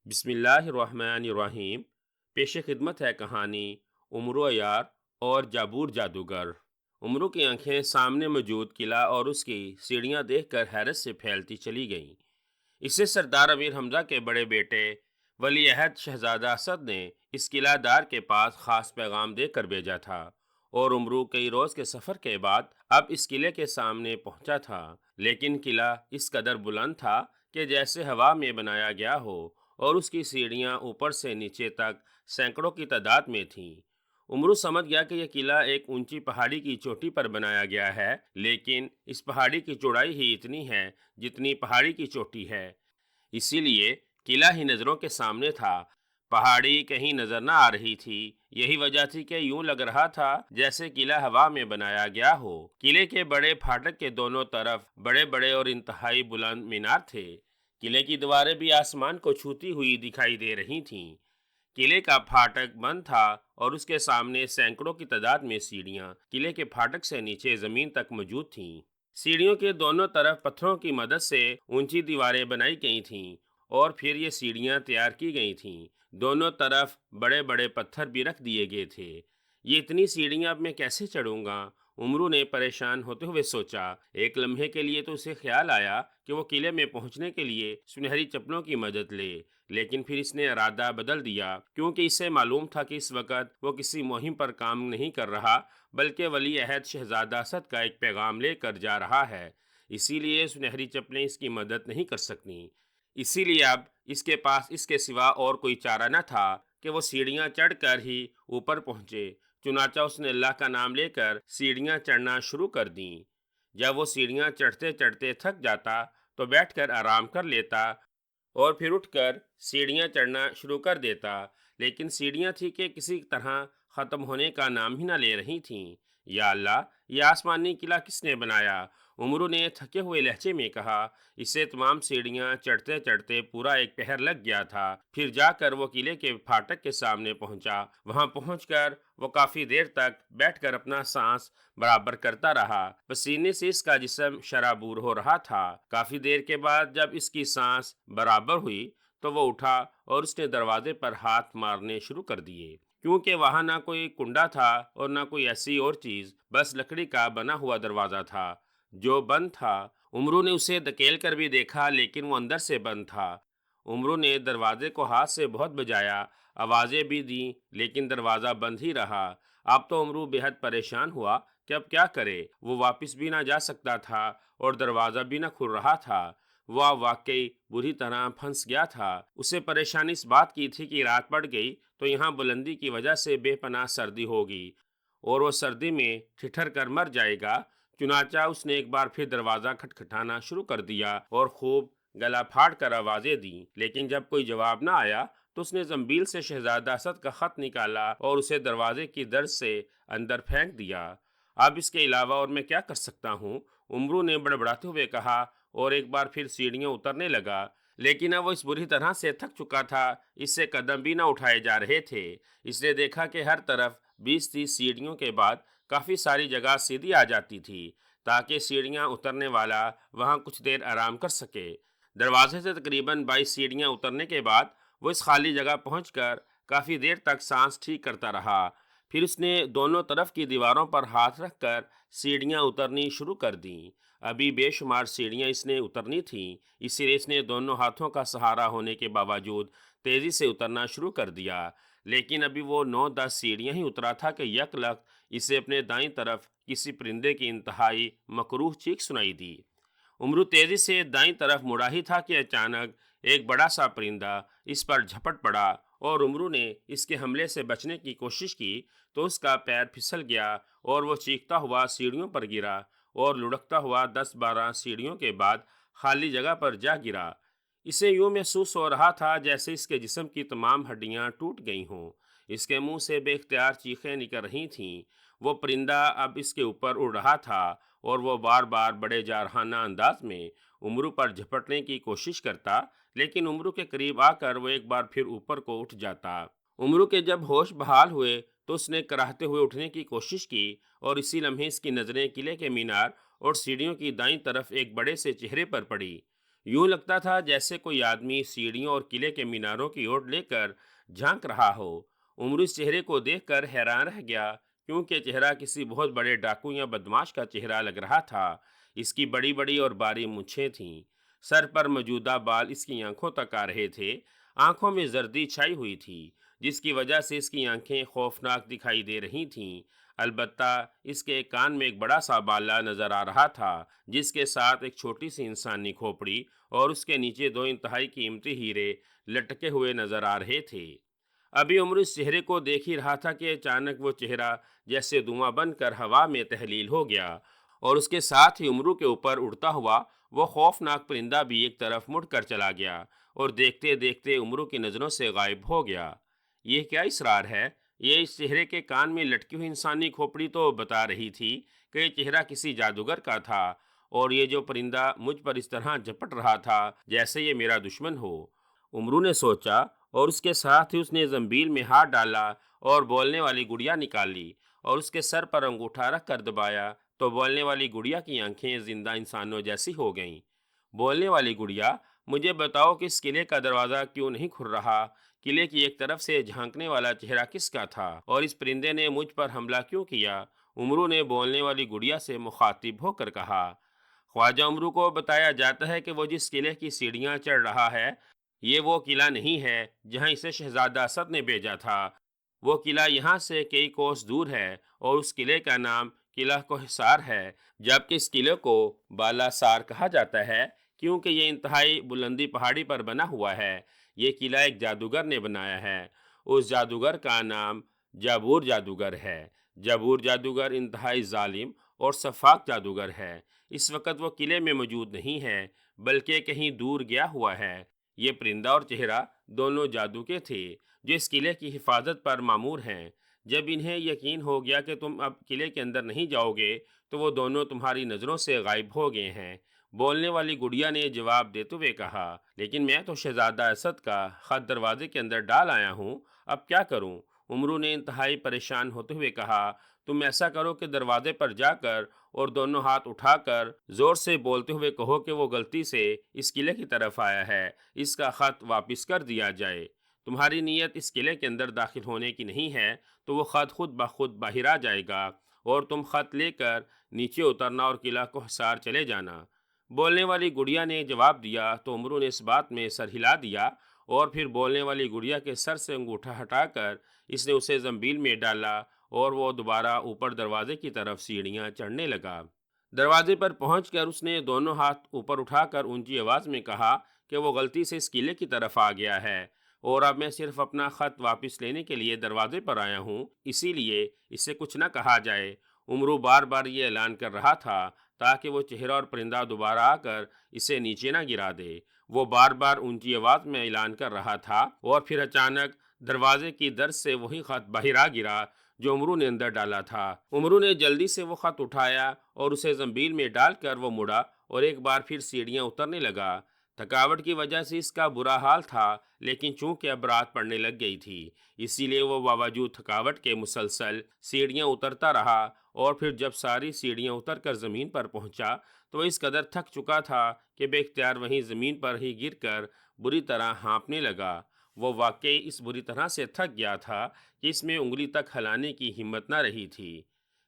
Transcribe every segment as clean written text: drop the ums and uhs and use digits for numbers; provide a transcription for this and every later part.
بسم اللہ الرحمن الرحیم۔ پیش خدمت ہے کہانی عمرو یار اور جابور جادوگر۔ عمرو کی آنکھیں سامنے موجود قلعہ اور اس کی سیڑھیاں دیکھ کر حیرت سے پھیلتی چلی گئیں۔ اسے سردار امیر حمزہ کے بڑے بیٹے ولی عہد شہزادہ اسد نے اس قلعہ دار کے پاس خاص پیغام دے کر بھیجا تھا، اور عمرو کئی روز کے سفر کے بعد اب اس قلعے کے سامنے پہنچا تھا۔ لیکن قلعہ اس قدر بلند تھا کہ جیسے ہوا میں بنایا گیا ہو، اور اس کی سیڑھیاں اوپر سے نیچے تک سینکڑوں کی تعداد میں تھیں۔ عمرو سمجھ گیا کہ یہ قلعہ ایک اونچی پہاڑی کی چوٹی پر بنایا گیا ہے، لیکن اس پہاڑی کی چوڑائی ہی اتنی ہے جتنی پہاڑی کی چوٹی ہے۔ اسی لیے قلعہ ہی نظروں کے سامنے تھا، پہاڑی کہیں نظر نہ آ رہی تھی۔ یہی وجہ تھی کہ یوں لگ رہا تھا جیسے قلعہ ہوا میں بنایا گیا ہو۔ قلعے کے بڑے پھاٹک کے دونوں طرف بڑے بڑے اور انتہائی بلند مینار تھے۔ قلعے کی دیواریں بھی آسمان کو چھوتی ہوئی دکھائی دے رہی تھیں۔ قلعے کا پھاٹک بند تھا اور اس کے سامنے سینکڑوں کی تعداد میں سیڑھیاں قلعے کے پھاٹک سے نیچے زمین تک موجود تھیں۔ سیڑھیوں کے دونوں طرف پتھروں کی مدد سے اونچی دیواریں بنائی گئی تھیں، اور پھر یہ سیڑھیاں تیار کی گئی تھیں۔ دونوں طرف بڑے بڑے پتھر بھی رکھ دیے گئے تھے۔ یہ اتنی سیڑھیاں اب میں کیسے چڑھوں گا؟ عمرو نے پریشان ہوتے ہوئے سوچا۔ ایک لمحے کے لیے تو اسے خیال آیا کہ وہ قلعے میں پہنچنے کے لیے سنہری چپلوں کی مدد لے، لیکن پھر اس نے ارادہ بدل دیا، کیونکہ اسے معلوم تھا کہ اس وقت وہ کسی مہم پر کام نہیں کر رہا، بلکہ ولی عہد شہزادہ اسد کا ایک پیغام لے کر جا رہا ہے۔ اسی لیے سنہری چپلیں اس کی مدد نہیں کر سکتیں۔ اسی لیے اب اس کے پاس اس کے سوا اور کوئی چارہ نہ تھا کہ وہ سیڑھیاں چڑھ کر ہی اوپر پہنچے۔ چنانچہ اس نے اللہ کا نام لے کر سیڑھیاں چڑھنا شروع کر دیں۔ جب وہ سیڑھیاں چڑھتے چڑھتے تھک جاتا تو بیٹھ کر آرام کر لیتا، اور پھر اٹھ کر سیڑھیاں چڑھنا شروع کر دیتا، لیکن سیڑھیاں تھی کہ کسی طرح ختم ہونے کا نام ہی نہ لے رہی تھیں۔ یا اللہ، یہ آسمانی قلعہ کس نے بنایا؟ عمرو نے تھکے ہوئے لہجے میں کہا۔ اسے تمام سیڑھیاں چڑھتے چڑھتے پورا ایک پہر لگ گیا تھا۔ پھر جا کر وہ قلعے کے پھاٹک کے سامنے پہنچا۔ وہاں پہنچ کر وہ کافی دیر تک بیٹھ کر اپنا سانس برابر کرتا رہا۔ پسینے سے اس کا جسم شرابور ہو رہا تھا۔ کافی دیر کے بعد جب اس کی سانس برابر ہوئی تو وہ اٹھا اور اس نے دروازے پر ہاتھ مارنے شروع کر دیے، کیونکہ وہاں نہ کوئی کنڈا تھا اور نہ کوئی ایسی اور چیز، بس لکڑی کا بنا ہوا دروازہ تھا جو بند تھا۔ عمرو نے اسے دھکیل کر بھی دیکھا، لیکن وہ اندر سے بند تھا۔ عمرو نے دروازے کو ہاتھ سے بہت بجایا، آوازیں بھی دیں، لیکن دروازہ بند ہی رہا۔ اب تو عمرو بے حد پریشان ہوا کہ اب کیا کرے۔ وہ واپس بھی نہ جا سکتا تھا اور دروازہ بھی نہ کھل رہا تھا۔ وہ اب واقعی بری طرح پھنس گیا تھا۔ اسے پریشانی اس بات کی تھی کہ رات پڑ گئی تو یہاں بلندی کی وجہ سے بے پناہ سردی ہوگی، اور وہ سردی میں ٹھٹھر کر مر جائے گا۔ چنانچہ اس نے ایک بار پھر دروازہ کھٹکھٹانا شروع کر دیا اور خوب گلا پھاڑ کر آوازیں دیں، لیکن جب کوئی جواب نہ آیا تو اس نے زنبیل سے شہزادہ اسد کا خط نکالا اور اسے دروازے کی درز سے اندر پھینک دیا۔ اب اس کے علاوہ اور میں کیا کر سکتا ہوں؟ عمرو نے بڑبڑاتے ہوئے کہا، اور ایک بار پھر سیڑھیاں اترنے لگا، لیکن اب وہ اس بری طرح سے تھک چکا تھا، اس سے قدم بھی نہ اٹھائے جا رہے تھے۔ اس نے دیکھا کہ ہر طرف 20-30 سیڑھیوں کے بعد کافی ساری جگہ سیدھی آ جاتی تھی، تاکہ سیڑھیاں اترنے والا وہاں کچھ دیر آرام کر سکے۔ دروازے سے تقریباً 22 سیڑھیاں اترنے کے بعد وہ اس خالی جگہ پہنچ کر کافی دیر تک سانس ٹھیک کرتا رہا۔ پھر اس نے دونوں طرف کی دیواروں پر ہاتھ رکھ کر سیڑھیاں اترنی شروع کر دیں۔ ابھی بے شمار سیڑھیاں اس نے اترنی تھیں، اسی لیے اس نے دونوں ہاتھوں کا سہارا ہونے کے باوجود تیزی سے اترنا شروع کر دیا۔ لیکن ابھی وہ 9-10 سیڑھیاں ہی اترا تھا کہ یک لخت اسے اپنے دائیں طرف کسی پرندے کی انتہائی مکروہ چیخ سنائی دی۔ عمرو تیزی سے دائیں طرف مڑا ہی تھا کہ اچانک ایک بڑا سا پرندہ اس پر جھپٹ پڑا، اور عمرو نے اس کے حملے سے بچنے کی کوشش کی تو اس کا پیر پھسل گیا اور وہ چیختا ہوا سیڑھیوں پر گرا، اور لڑکتا ہوا 10-12 سیڑھیوں کے بعد خالی جگہ پر جا گرا۔ اسے یوں محسوس ہو رہا تھا جیسے اس کے جسم کی تمام ہڈیاں ٹوٹ گئی ہوں۔ اس کے منہ سے بے اختیار چیخیں نکل رہی تھیں۔ وہ پرندہ اب اس کے اوپر اڑ رہا تھا، اور وہ بار بار بڑے جارحانہ انداز میں عمرو پر جھپٹنے کی کوشش کرتا، لیکن عمرو کے قریب آ کر وہ ایک بار پھر اوپر کو اٹھ جاتا۔ عمرو کے جب ہوش بحال ہوئے تو اس نے کراہتے ہوئے اٹھنے کی کوشش کی، اور اسی لمحے اس کی نظریں قلعے کے مینار اور سیڑھیوں کی دائیں طرف ایک بڑے سے چہرے پر پڑی۔ یوں لگتا تھا جیسے کوئی آدمی سیڑھیوں اور قلعے کے میناروں کی اوٹ لے کر جھانک رہا ہو۔ عمرو اس چہرے کو دیکھ کر حیران رہ گیا، کیونکہ چہرہ کسی بہت بڑے ڈاکو یا بدماش کا چہرہ لگ رہا تھا۔ اس کی بڑی بڑی اور باری مونچھیں تھیں، سر پر موجودہ بال اس کی آنکھوں تک آ رہے تھے، آنکھوں میں زردی چھائی ہوئی تھی، جس کی وجہ سے اس کی آنکھیں خوفناک دکھائی دے رہی تھیں۔ البتہ اس کے ایک کان میں ایک بڑا سا بالا نظر آ رہا تھا، جس کے ساتھ ایک چھوٹی سی انسانی کھوپڑی اور اس کے نیچے دو انتہائی قیمتی ہیرے لٹکے ہوئے نظر آ رہے تھے۔ ابھی عمر اس چہرے کو دیکھ ہی رہا تھا کہ اچانک وہ چہرہ جیسے دھواں بن کر ہوا میں تحلیل ہو گیا، اور اس کے ساتھ ہی عمرو کے اوپر اڑتا ہوا وہ خوفناک پرندہ بھی ایک طرف مڑ کر چلا گیا اور دیکھتے دیکھتے عمرو کی نظروں سے غائب ہو گیا۔ یہ کیا اسرار ہے؟ یہ اس چہرے کے کان میں لٹکی ہوئی انسانی کھوپڑی تو بتا رہی تھی کہ یہ چہرہ کسی جادوگر کا تھا، اور یہ جو پرندہ مجھ پر اس طرح جپٹ رہا تھا جیسے یہ میرا دشمن ہو۔ عمرو نے سوچا، اور اس کے ساتھ ہی اس نے زنبیل میں ہاتھ ڈالا اور بولنے والی گڑیا نکال لی، اور اس کے سر پر انگوٹھا رکھ کر دبایا تو بولنے والی گڑیا کی آنکھیں زندہ انسانوں جیسی ہو گئیں۔ بولنے والی گڑیا، مجھے بتاؤ کہ اس قلعے کا دروازہ کیوں نہیں کھل رہا؟ قلعے کی ایک طرف سے جھانکنے والا چہرہ کس کا تھا، اور اس پرندے نے مجھ پر حملہ کیوں کیا؟ عمرو نے بولنے والی گڑیا سے مخاطب ہو کر کہا۔ خواجہ عمرو کو بتایا جاتا ہے کہ وہ جس قلعے کی سیڑھیاں چڑھ رہا ہے، یہ وہ قلعہ نہیں ہے جہاں اسے شہزادہ اسد نے بھیجا تھا۔ وہ قلعہ یہاں سے کئی کوس دور ہے، اور اس قلعے کا نام قلعہ کوہسار ہے، جبکہ اس قلعے کو بالا سار کہا جاتا ہے، کیونکہ یہ انتہائی بلندی پہاڑی پر بنا ہوا ہے۔ یہ قلعہ ایک جادوگر نے بنایا ہے، اس جادوگر کا نام جابور جادوگر ہے۔ جابور جادوگر انتہائی ظالم اور شفاق جادوگر ہے۔ اس وقت وہ قلعے میں موجود نہیں ہے، بلکہ کہیں دور گیا ہوا ہے۔ یہ پرندہ اور چہرہ دونوں جادو کے تھے، جو اس قلعے کی حفاظت پر مامور ہیں۔ جب انہیں یقین ہو گیا کہ تم اب قلعے کے اندر نہیں جاؤ گے، تو وہ دونوں تمہاری نظروں سے غائب ہو گئے ہیں۔ بولنے والی گڑیا نے جواب دیتے ہوئے کہا، لیکن میں تو شہزادہ اسد کا خط دروازے کے اندر ڈال آیا ہوں، اب کیا کروں؟ عمرو نے انتہائی پریشان ہوتے ہوئے کہا، تم ایسا کرو کہ دروازے پر جا کر اور دونوں ہاتھ اٹھا کر زور سے بولتے ہوئے کہو کہ وہ غلطی سے اس قلعے کی طرف آیا ہے، اس کا خط واپس کر دیا جائے۔ تمہاری نیت اس قلعے کے اندر داخل ہونے کی نہیں ہے، تو وہ خط خود بخود باہر آ جائے گا، اور تم خط لے کر نیچے اترنا اور قلعہ کو حصار چلے جانا۔ بولنے والی گڑیا نے جواب دیا تو عمرو نے اس بات میں سر ہلا دیا، اور پھر بولنے والی گڑیا کے سر سے انگوٹھا ہٹا کر اس نے اسے زنبیل میں ڈالا، اور وہ دوبارہ اوپر دروازے کی طرف سیڑھیاں چڑھنے لگا۔ دروازے پر پہنچ کر اس نے دونوں ہاتھ اوپر اٹھا کر اونچی آواز میں کہا کہ وہ غلطی سے اس قلعے کی طرف آ گیا ہے، اور اب میں صرف اپنا خط واپس لینے کے لیے دروازے پر آیا ہوں، اسی لیے اسے کچھ نہ کہا جائے۔ عمرو بار بار یہ اعلان کر رہا تھا تاکہ وہ چہرہ اور پرندہ دوبارہ آ کر اسے نیچے نہ گرا دے۔ وہ بار بار اونچی آواز میں اعلان کر رہا تھا، اور پھر اچانک دروازے کی درز سے وہی خط باہر آ گرا جو عمرو نے اندر ڈالا تھا۔ عمرو نے جلدی سے وہ خط اٹھایا اور اسے زنبیل میں ڈال کر وہ مڑا اور ایک بار پھر سیڑھیاں اترنے لگا۔ تھکاوٹ کی وجہ سے اس کا برا حال تھا، لیکن چونکہ اب رات پڑنے لگ گئی تھی، اسی لیے وہ باوجود تھکاوٹ کے مسلسل سیڑھیاں اترتا رہا، اور پھر جب ساری سیڑھیاں اتر کر زمین پر پہنچا تو وہ اس قدر تھک چکا تھا کہ بے اختیار وہیں زمین پر ہی گر کر بری طرح ہانپنے لگا۔ وہ واقعی اس بری طرح سے تھک گیا تھا کہ اس میں انگلی تک ہلانے کی ہمت نہ رہی تھی۔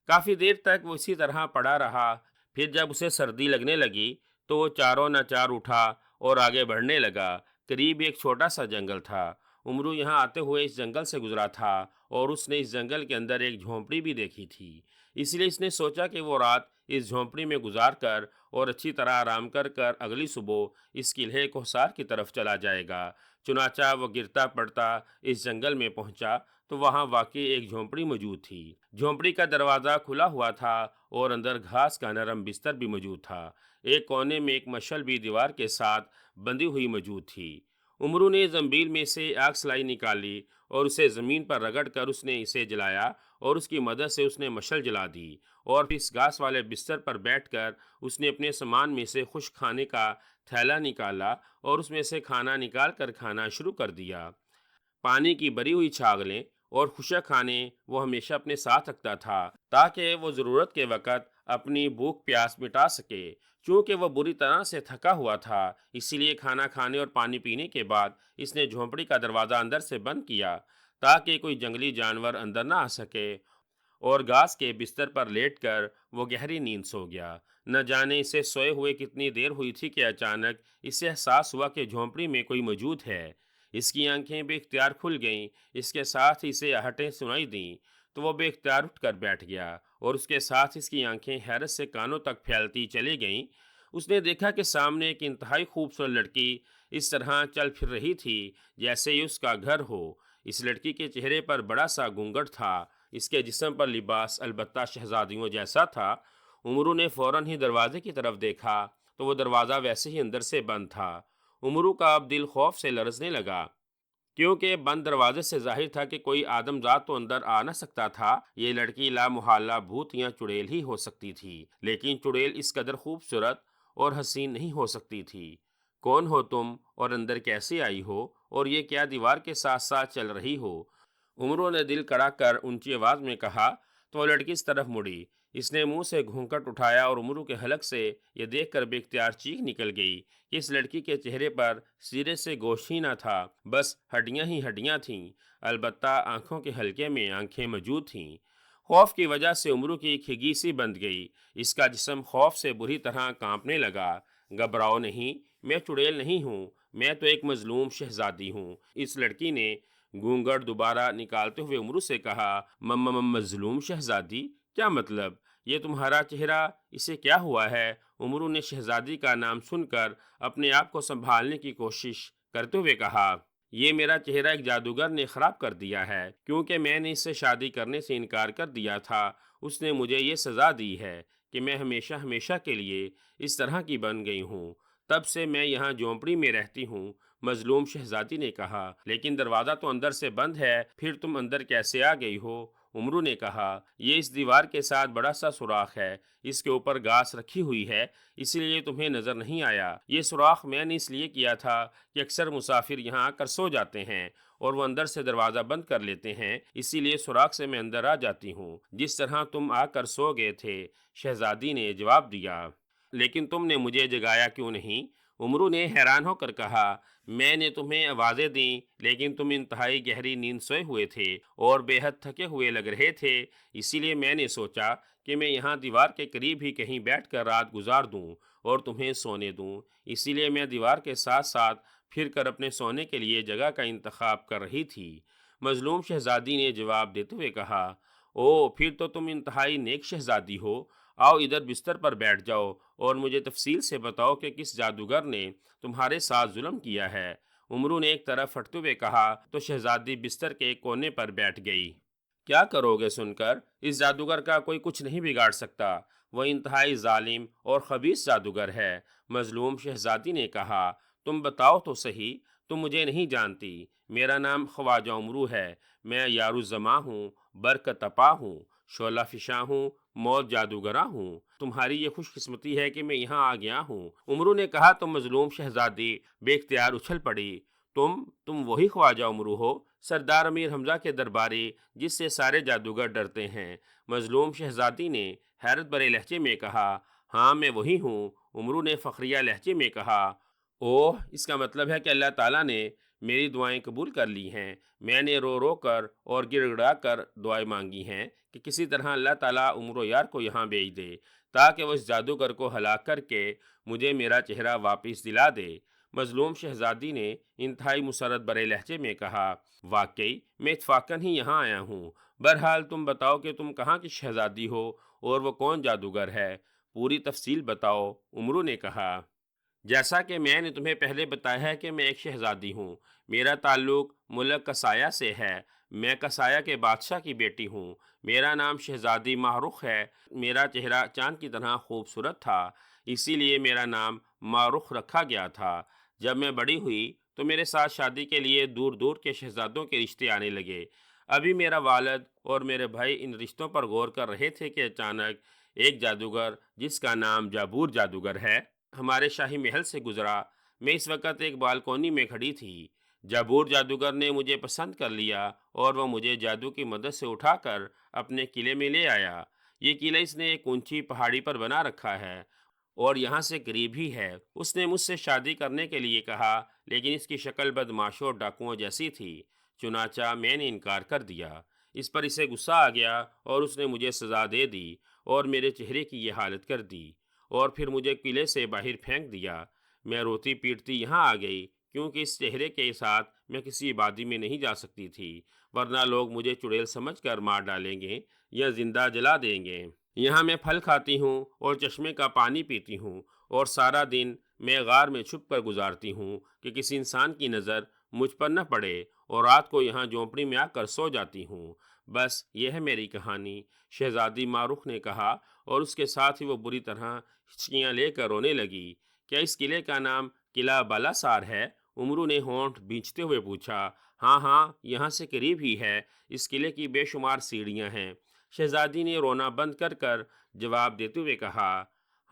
کافی دیر تک وہ اسی طرح پڑا رہا، پھر جب اسے سردی لگنے لگی تو وہ چاروں ناچار اٹھا اور آگے بڑھنے لگا۔ قریب ایک چھوٹا سا جنگل تھا۔ عمرو یہاں آتے ہوئے اس جنگل سے گزرا تھا، اور اس نے اس جنگل کے اندر ایک جھونپڑی بھی دیکھی تھی، اس لیے اس نے سوچا کہ وہ رات اس جھونپڑی میں گزار کر اور اچھی طرح آرام کر کر اگلی صبح اس قلعے کوہسار کی طرف چلا جائے گا۔ چنانچہ وہ گرتا پڑتا اس جنگل میں پہنچا تو وہاں واقعی ایک جھونپڑی موجود تھی۔ جھونپڑی کا دروازہ کھلا ہوا تھا، اور اندر گھاس کا نرم بستر بھی موجود تھا۔ ایک کونے میں ایک مشعل بھی دیوار کے ساتھ بندھی ہوئی موجود تھی۔ عمرو نے زنبیل میں سے آگ سلائی نکالی اور اسے زمین پر رگڑ کر اس نے اسے جلایا، اور اس کی مدد سے اس نے مشعل جلا دی، اور پھر اس گھاس والے بستر پر بیٹھ کر اس نے اپنے سامان میں سے خشک کھانے کا تھیلا نکالا اور اس میں سے کھانا نکال کر کھانا شروع کر دیا۔ پانی کی بری ہوئی چھاگلیں اور خشک کھانے وہ ہمیشہ اپنے ساتھ رکھتا تھا، تاکہ وہ ضرورت کے وقت اپنی بھوک پیاس مٹا سکے۔ چونکہ وہ بری طرح سے تھکا ہوا تھا، اسی لیے کھانا کھانے اور پانی پینے کے بعد اس نے جھونپڑی کا دروازہ اندر سے بند کیا تاکہ کوئی جنگلی جانور اندر نہ آ سکے، اور گھاس کے بستر پر لیٹ کر وہ گہری نیند سو گیا۔ نہ جانے اسے سوئے ہوئے کتنی دیر ہوئی تھی کہ اچانک اسے احساس ہوا کہ جھونپڑی میں کوئی موجود ہے۔ اس کی آنکھیں بے اختیار کھل گئیں، اس کے ساتھ ہی اسے آہٹیں سنائی دیں، تو وہ بے اختیار اٹھ کر بیٹھ گیا، اور اس کے ساتھ اس کی آنکھیں حیرت سے کانوں تک پھیلتی چلی گئیں۔ اس نے دیکھا کہ سامنے ایک انتہائی خوبصورت لڑکی اس طرح چل پھر رہی تھی جیسے یہ اس کا گھر ہو۔ اس لڑکی کے چہرے پر بڑا سا گھونگھٹ تھا، اس کے جسم پر لباس البتہ شہزادیوں جیسا تھا۔ امرو نے فوراً ہی دروازے کی طرف دیکھا تو وہ دروازہ ویسے ہی اندر سے بند تھا۔ امرو کا اب دل خوف سے لرزنے لگا، کیونکہ بند دروازے سے ظاہر تھا کہ کوئی آدم ذات تو اندر آ نہ سکتا تھا۔ یہ لڑکی لا محالہ بھوت یا چڑیل ہی ہو سکتی تھی، لیکن چڑیل اس قدر خوبصورت اور حسین نہیں ہو سکتی تھی۔ کون ہو تم اور اندر کیسے آئی ہو، اور یہ کیا دیوار کے ساتھ ساتھ چل رہی ہو؟ عمرو نے دل کڑا کر اونچی آواز میں کہا تو وہ لڑکی اس طرف مڑی۔ اس نے منہ سے گھونگھٹ اٹھایا اور عمرو کے حلق سے یہ دیکھ کر بے اختیار چیخ نکل گئی کہ اس لڑکی کے چہرے پر سرے سے گوشت ہی نہ تھا، بس ہڈیاں ہی ہڈیاں تھیں، البتہ آنکھوں کے حلقے میں آنکھیں موجود تھیں۔ خوف کی وجہ سے عمرو کی کھگی سی بند گئی، اس کا جسم خوف سے بری طرح کانپنے لگا۔ گھبراؤ نہیں، میں چڑیل نہیں ہوں، میں تو ایک مظلوم شہزادی ہوں۔ اس لڑکی نے گھونگھٹ دوبارہ نکالتے ہوئے عمرو سے کہا، مظلوم شہزادی؟ کیا مطلب؟ یہ تمہارا چہرہ، اسے کیا ہوا ہے؟ عمرو نے شہزادی کا نام سن کر اپنے آپ کو سنبھالنے کی کوشش کرتے ہوئے کہا، یہ میرا چہرہ ایک جادوگر نے خراب کر دیا ہے، کیونکہ میں نے اس سے شادی کرنے سے انکار کر دیا تھا۔ اس نے مجھے یہ سزا دی ہے کہ میں ہمیشہ ہمیشہ کے لیے اس طرح کی بن گئی ہوں، تب سے میں یہاں جھونپڑی میں رہتی ہوں۔ مظلوم شہزادی نے کہا، لیکن دروازہ تو اندر سے بند ہے، پھر تم اندر کیسے آ گئی ہو؟ عمرو نے کہا، یہ اس دیوار کے ساتھ بڑا سا سوراخ ہے، اس کے اوپر گھاس رکھی ہوئی ہے، اسی لیے تمہیں نظر نہیں آیا۔ یہ سوراخ میں نے اس لیے کیا تھا کہ اکثر مسافر یہاں آ کر سو جاتے ہیں اور وہ اندر سے دروازہ بند کر لیتے ہیں، اسی لیے سوراخ سے میں اندر آ جاتی ہوں، جس طرح تم آ کر سو گئے تھے۔ شہزادی نے جواب دیا، لیکن تم نے مجھے جگایا کیوں نہیں؟ عمرو نے حیران ہو کر کہا، میں نے تمہیں آوازیں دیں، لیکن تم انتہائی گہری نیند سوئے ہوئے تھے اور بے حد تھکے ہوئے لگ رہے تھے، اسی لیے میں نے سوچا کہ میں یہاں دیوار کے قریب ہی کہیں بیٹھ کر رات گزار دوں اور تمہیں سونے دوں، اسی لیے میں دیوار کے ساتھ ساتھ پھر کر اپنے سونے کے لیے جگہ کا انتخاب کر رہی تھی۔ مظلوم شہزادی نے جواب دیتے ہوئے کہا، او پھر تو تم انتہائی نیک شہزادی ہو، آؤ ادھر بستر پر بیٹھ جاؤ اور مجھے تفصیل سے بتاؤ کہ کس جادوگر نے تمہارے ساتھ ظلم کیا ہے۔ عمرو نے ایک طرف ہٹتے ہوئے کہا تو شہزادی بستر کے ایک کونے پر بیٹھ گئی۔ کیا کرو گے سن کر؟ اس جادوگر کا کوئی کچھ نہیں بگاڑ سکتا، وہ انتہائی ظالم اور خبیث جادوگر ہے۔ مظلوم شہزادی نے کہا، تم بتاؤ تو صحیح، تم مجھے نہیں جانتی، میرا نام خواجہ عمرو ہے، میں یارالزماں ہوں، برکت تپا ہوں، شعلہ فشاں ہوں، موت جادوگراں ہوں۔ تمہاری یہ خوش قسمتی ہے کہ میں یہاں آ گیا ہوں۔ عمرو نے کہا تو مظلوم شہزادی بے اختیار اچھل پڑی، تم وہی خواجہ عمرو ہو، سردار امیر حمزہ کے درباری جس سے سارے جادوگر ڈرتے ہیں؟ مظلوم شہزادی نے حیرت بھرے لہجے میں کہا، ہاں میں وہی ہوں۔ عمرو نے فخریہ لہجے میں کہا، اوہ، اس کا مطلب ہے کہ اللہ تعالیٰ نے میری دعائیں قبول کر لی ہیں۔ میں نے رو رو کر اور گڑ گڑا کر دعائیں مانگی ہیں کہ کسی طرح اللہ تعالیٰ عمرو یار کو یہاں بھیج دے تاکہ وہ اس جادوگر کو ہلاک کر کے مجھے میرا چہرہ واپس دلا دے۔ مظلوم شہزادی نے انتہائی مسرت بھرے لہجے میں کہا، واقعی میں اتفاقاً ہی یہاں آیا ہوں، بہرحال تم بتاؤ کہ تم کہاں کی شہزادی ہو اور وہ کون جادوگر ہے، پوری تفصیل بتاؤ۔ عمرو نے کہا، جیسا کہ میں نے تمہیں پہلے بتایا ہے کہ میں ایک شہزادی ہوں، میرا تعلق ملک کسایا سے ہے، میں کسایا کے بادشاہ کی بیٹی ہوں، میرا نام شہزادی ماہ رخ ہے، میرا چہرہ چاند کی طرح خوبصورت تھا، اسی لیے میرا نام ماہ رخ رکھا گیا تھا۔ جب میں بڑی ہوئی تو میرے ساتھ شادی کے لیے دور دور کے شہزادوں کے رشتے آنے لگے۔ ابھی میرا والد اور میرے بھائی ان رشتوں پر غور کر رہے تھے کہ اچانک ایک جادوگر جس کا نام جابور جادوگر ہے ہمارے شاہی محل سے گزرا۔ میں اس وقت ایک بالکونی میں کھڑی تھی۔ جابور جادوگر نے مجھے پسند کر لیا اور وہ مجھے جادو کی مدد سے اٹھا کر اپنے قلعے میں لے آیا۔ یہ قلعہ اس نے ایک اونچی پہاڑی پر بنا رکھا ہے اور یہاں سے قریب ہی ہے۔ اس نے مجھ سے شادی کرنے کے لیے کہا، لیکن اس کی شکل بدماشوں اور ڈاکوؤں جیسی تھی، چنانچہ میں نے انکار کر دیا۔ اس پر اسے غصہ آ گیا اور اس نے مجھے سزا دے دی اور میرے چہرے کی یہ حالت کر دی، اور پھر مجھے قلعے سے باہر پھینک دیا۔ میں روتی پیٹتی یہاں آ گئی کیونکہ اس چہرے کے ساتھ میں کسی آبادی میں نہیں جا سکتی تھی، ورنہ لوگ مجھے چڑیل سمجھ کر مار ڈالیں گے یا زندہ جلا دیں گے۔ یہاں میں پھل کھاتی ہوں اور چشمے کا پانی پیتی ہوں، اور سارا دن میں غار میں چھپ کر گزارتی ہوں کہ کسی انسان کی نظر مجھ پر نہ پڑے، اور رات کو یہاں جھونپڑی میں آ کر سو جاتی ہوں۔ بس یہ ہے میری کہانی، شہزادی ماروخ نے کہا، اور اس کے ساتھ ہی وہ بری طرح ہچکیاں لے کر رونے لگی۔ کیا اس قلعے کا نام قلعہ بالاسار ہے؟ امرو نے ہونٹ بھینچتے ہوئے پوچھا۔ ہاں ہاں، یہاں سے قریب ہی ہے، اس قلعے کی بے شمار سیڑھیاں ہیں۔ شہزادی نے رونا بند کر کر جواب دیتے ہوئے کہا،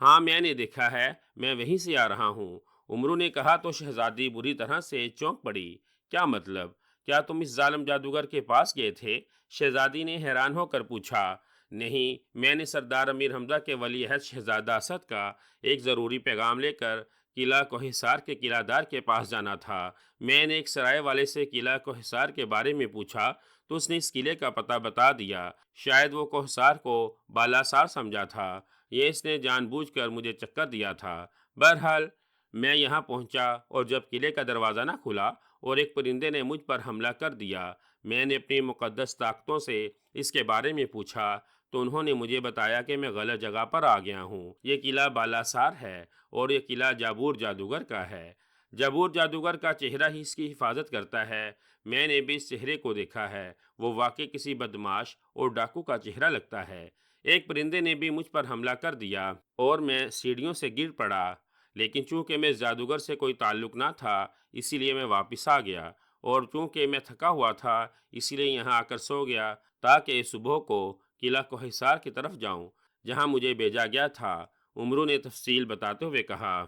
ہاں میں نے دیکھا ہے، میں وہیں سے آ رہا ہوں۔ امرو نے کہا تو شہزادی بری طرح سے چونک پڑی۔ کیا مطلب؟ کیا تم اس ظالم جادوگر کے پاس گئے تھے؟ شہزادی نے حیران ہو کر پوچھا۔ نہیں، میں نے سردار امیر حمزہ کے ولی عہد شہزادہ اسد کا ایک ضروری پیغام لے کر قلعہ کوہسار کے قلعہ دار کے پاس جانا تھا۔ میں نے ایک سرائے والے سے قلعہ کوہسار کے بارے میں پوچھا تو اس نے اس قلعے کا پتہ بتا دیا۔ شاید وہ کوہسار کو بالاسار سمجھا تھا، یہ اس نے جان بوجھ کر مجھے چکر دیا تھا۔ بہرحال میں یہاں پہنچا، اور جب قلعے کا دروازہ نہ کھلا اور ایک پرندے نے مجھ پر حملہ کر دیا، میں نے اپنی مقدس طاقتوں سے اس کے بارے میں پوچھا تو انہوں نے مجھے بتایا کہ میں غلط جگہ پر آ گیا ہوں۔ یہ قلعہ بالاسار ہے اور یہ قلعہ جابور جادوگر کا ہے۔ جابور جادوگر کا چہرہ ہی اس کی حفاظت کرتا ہے۔ میں نے بھی اس چہرے کو دیکھا ہے، وہ واقعی کسی بدماش اور ڈاکو کا چہرہ لگتا ہے۔ ایک پرندے نے بھی مجھ پر حملہ کر دیا اور میں سیڑھیوں سے گر پڑا، لیکن چونکہ میں اس جادوگر سے کوئی تعلق نہ تھا اسی لیے میں واپس آ گیا، اور چونکہ میں تھکا ہوا تھا اسی لیے یہاں آ کر سو گیا تاکہ صبح کو قلعہ کوہسار کی طرف جاؤں جہاں مجھے بھیجا گیا تھا۔ امرو نے تفصیل بتاتے ہوئے کہا،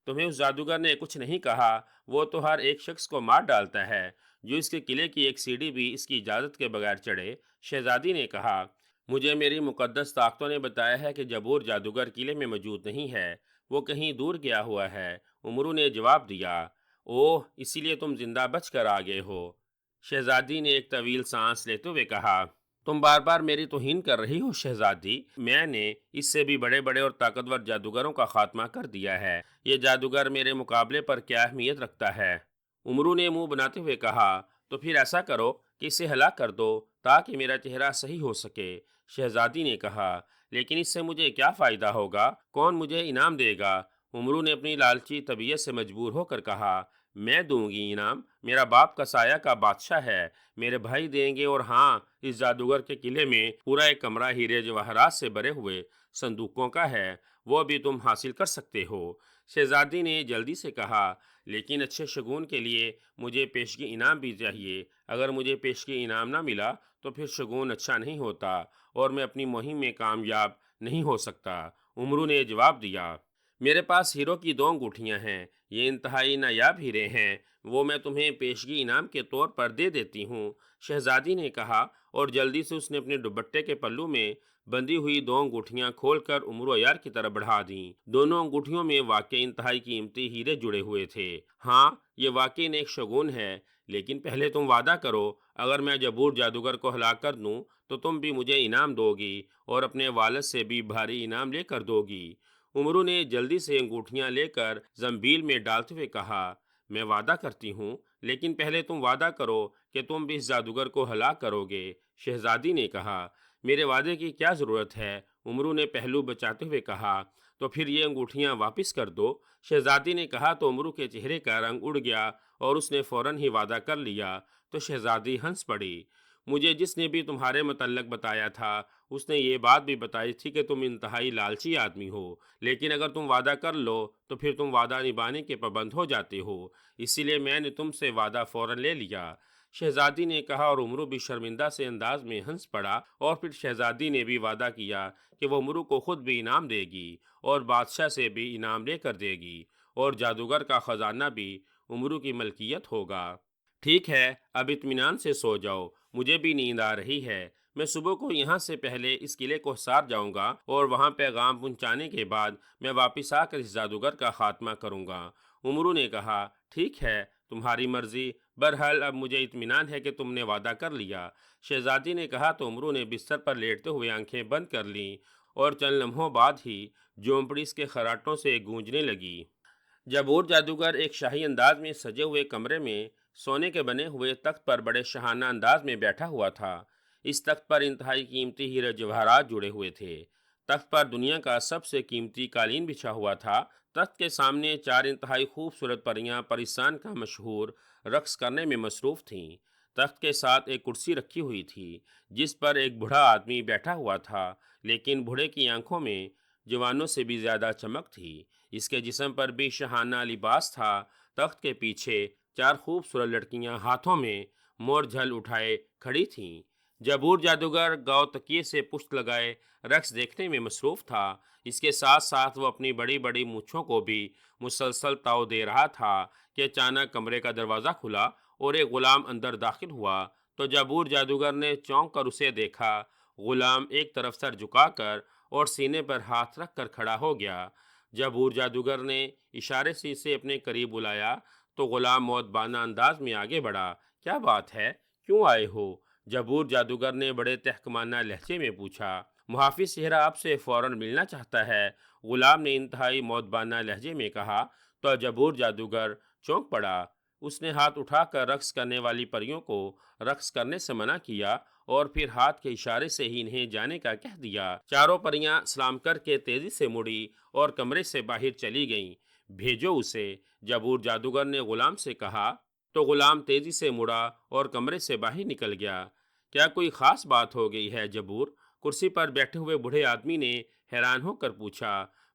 تمہیں اس جادوگر نے کچھ نہیں کہا؟ وہ تو ہر ایک شخص کو مار ڈالتا ہے جو اس کے قلعے کی ایک سیڑھی بھی اس کی اجازت کے بغیر چڑھے۔ شہزادی نے کہا، مجھے میری مقدس طاقتوں نے بتایا ہے کہ جابور جادوگر قلعے میں موجود نہیں ہے، وہ کہیں دور گیا ہوا ہے۔ امرو نے جواب دیا، اوہ، اسی لیے تم زندہ بچ کر آ گئے ہو۔ شہزادی نے ایک طویل سانس لیتے ہوئے کہا، تم بار بار میری توہین کر رہی ہو شہزادی، میں نے اس سے بھی بڑے بڑے اور طاقتور جادوگروں کا خاتمہ کر دیا ہے، یہ جادوگر میرے مقابلے پر کیا اہمیت رکھتا ہے؟ امرو نے منہ بناتے ہوئے کہا، تو پھر ایسا کرو کہ اسے ہلاک کر دو تاکہ میرا چہرہ صحیح ہو سکے۔ شہزادی نے کہا، لیکن اس سے مجھے کیا فائدہ ہوگا؟ کون مجھے انعام دے گا؟ امرو نے اپنی لالچی طبیعت سے مجبور ہو کر کہا، میں دوں گی انعام، میرا باپ کا سایہ کا بادشاہ ہے، میرے بھائی دیں گے، اور ہاں، اس جادوگر کے قلعے میں پورا ایک کمرہ ہیرے جواہرات سے بھرے ہوئے صندوقوں کا ہے، وہ بھی تم حاصل کر سکتے ہو۔ شہزادی نے جلدی سے کہا، لیکن اچھے شگون کے لیے مجھے پیشگی انعام بھی چاہیے، اگر مجھے پیشگی انعام نہ ملا تو پھر شگون اچھا نہیں ہوتا اور میں اپنی مہم میں کامیاب نہیں ہو سکتا۔ امرو نے جواب دیا، میرے پاس ہیروں کی 2 انگوٹھیاں ہیں، یہ انتہائی نایاب ہیرے ہیں، وہ میں تمہیں پیشگی انعام کے طور پر دے دیتی ہوں۔ شہزادی نے کہا، اور جلدی سے اس نے اپنے دوپٹے کے پلو میں بندھی ہوئی 2 انگوٹھیاں کھول کر امرو یار کی طرف بڑھا دیں۔ دونوں انگوٹھیوں میں واقعی انتہائی قیمتی ہیرے جڑے ہوئے تھے۔ ہاں، یہ واقعی نیک شگون ہے، لیکن پہلے تم وعدہ کرو، اگر میں جابور جادوگر کو ہلاک کر دوں تو تم بھی مجھے انعام دو گی اور اپنے والد سے بھی بھاری انعام لے کر دو گی۔ امرو نے جلدی سے انگوٹھیاں لے کر زنبیل میں ڈالتے ہوئے کہا، میں وعدہ کرتی ہوں، لیکن پہلے تم وعدہ کرو کہ تم بھی اس جادوگر کو ہلاک کرو گے۔ شہزادی نے کہا، میرے وعدے کی کیا ضرورت ہے؟ امرو نے پہلو بچاتے ہوئے کہا، تو پھر یہ انگوٹھیاں واپس کر دو۔ شہزادی نے کہا تو امرو کے چہرے کا رنگ اڑ گیا اور اس نے فوراً ہی وعدہ کر لیا۔ تو شہزادی ہنس پڑی، مجھے جس نے بھی تمہارے متعلق بتایا تھا اس نے یہ بات بھی بتائی تھی کہ تم انتہائی لالچی آدمی ہو، لیکن اگر تم وعدہ کر لو تو پھر تم وعدہ نبھانے کے پابند ہو جاتے ہو، اسی لیے میں نے تم سے وعدہ فوراً لے لیا۔ شہزادی نے کہا، اور امرو بھی شرمندہ سے انداز میں ہنس پڑا، اور پھر شہزادی نے بھی وعدہ کیا کہ وہ امرو کو خود بھی انعام دے گی اور بادشاہ سے بھی انعام لے کر دے گی، اور جادوگر کا خزانہ بھی امرو کی ملکیت ہوگا۔ ٹھیک ہے، اب اطمینان سے سو جاؤ، مجھے بھی نیند آ رہی ہے، میں صبح کو یہاں سے پہلے اس قلعے کو حصار جاؤں گا اور وہاں پیغام پہنچانے کے بعد میں واپس آ کر اس جادوگر کا خاتمہ کروں گا۔ امرو نے کہا، ٹھیک ہے، تمہاری مرضی، بہرحال اب مجھے اطمینان ہے کہ تم نے وعدہ کر لیا۔ شہزادی نے کہا تو امرو نے بستر پر لیٹتے ہوئے آنکھیں بند کر لیں اور چند لمحوں بعد ہی جھونپڑی اس کے خراٹوں سے گونجنے لگی۔ جبور جادوگر ایک شاہی انداز میں سجے ہوئے کمرے میں سونے کے بنے ہوئے تخت پر بڑے شاہانہ انداز میں بیٹھا ہوا تھا۔ اس تخت پر انتہائی قیمتی ہیرے جواہرات جڑے ہوئے تھے۔ تخت پر دنیا کا سب سے قیمتی قالین بچھا ہوا تھا۔ تخت کے سامنے چار انتہائی خوبصورت پریاں پریسان کا مشہور رقص کرنے میں مصروف تھیں۔ تخت کے ساتھ ایک کرسی رکھی ہوئی تھی جس پر ایک بوڑھا آدمی بیٹھا ہوا تھا، لیکن بوڑھے کی آنکھوں میں جوانوں سے بھی زیادہ چمک تھی۔ اس کے جسم پر بھی شاہانہ لباس تھا۔ تخت کے پیچھے چار خوبصورت لڑکیاں ہاتھوں میں مور جھل اٹھائے کھڑی تھیں۔ جبور جادوگر گاؤ تکیے سے پشت لگائے رقص دیکھنے میں مصروف تھا۔ اس کے ساتھ ساتھ وہ اپنی بڑی بڑی مونچھوں کو بھی مسلسل تاؤ دے رہا تھا کہ اچانک کمرے کا دروازہ کھلا اور ایک غلام اندر داخل ہوا تو جبور جادوگر نے چونک کر اسے دیکھا۔ غلام ایک طرف سر جھکا کر اور سینے پر ہاتھ رکھ کر کھڑا ہو گیا۔ جبور جادوگر نے اشارے سے اسے اپنے قریب بلایا تو غلام مؤدبانہ انداز میں آگے بڑھا۔ کیا بات ہے، کیوں آئے ہو؟ جبور جادوگر نے بڑے تحکمانہ لہجے میں پوچھا۔ محافظ صحرا آپ سے فوراً ملنا چاہتا ہے، غلام نے انتہائی مؤدبانہ لہجے میں کہا تو جبور جادوگر چونک پڑا۔ اس نے ہاتھ اٹھا کر رقص کرنے والی پریوں کو رقص کرنے سے منع کیا اور پھر ہاتھ کے اشارے سے ہی انہیں جانے کا کہہ دیا۔ چاروں پریاں سلام کر کے تیزی سے مڑی اور کمرے سے باہر چلی گئیں۔ بھیجو اسے، جبور جادوگر نے غلام سے کہا تو غلام تیزی سے مڑا اور کمرے سے باہر نکل گیا۔ کیا کوئی خاص بات ہو گئی ہے جبور؟ کرسی پر بیٹھے ہوئے بوڑھے آدمی نے حیران ہو کر پوچھا۔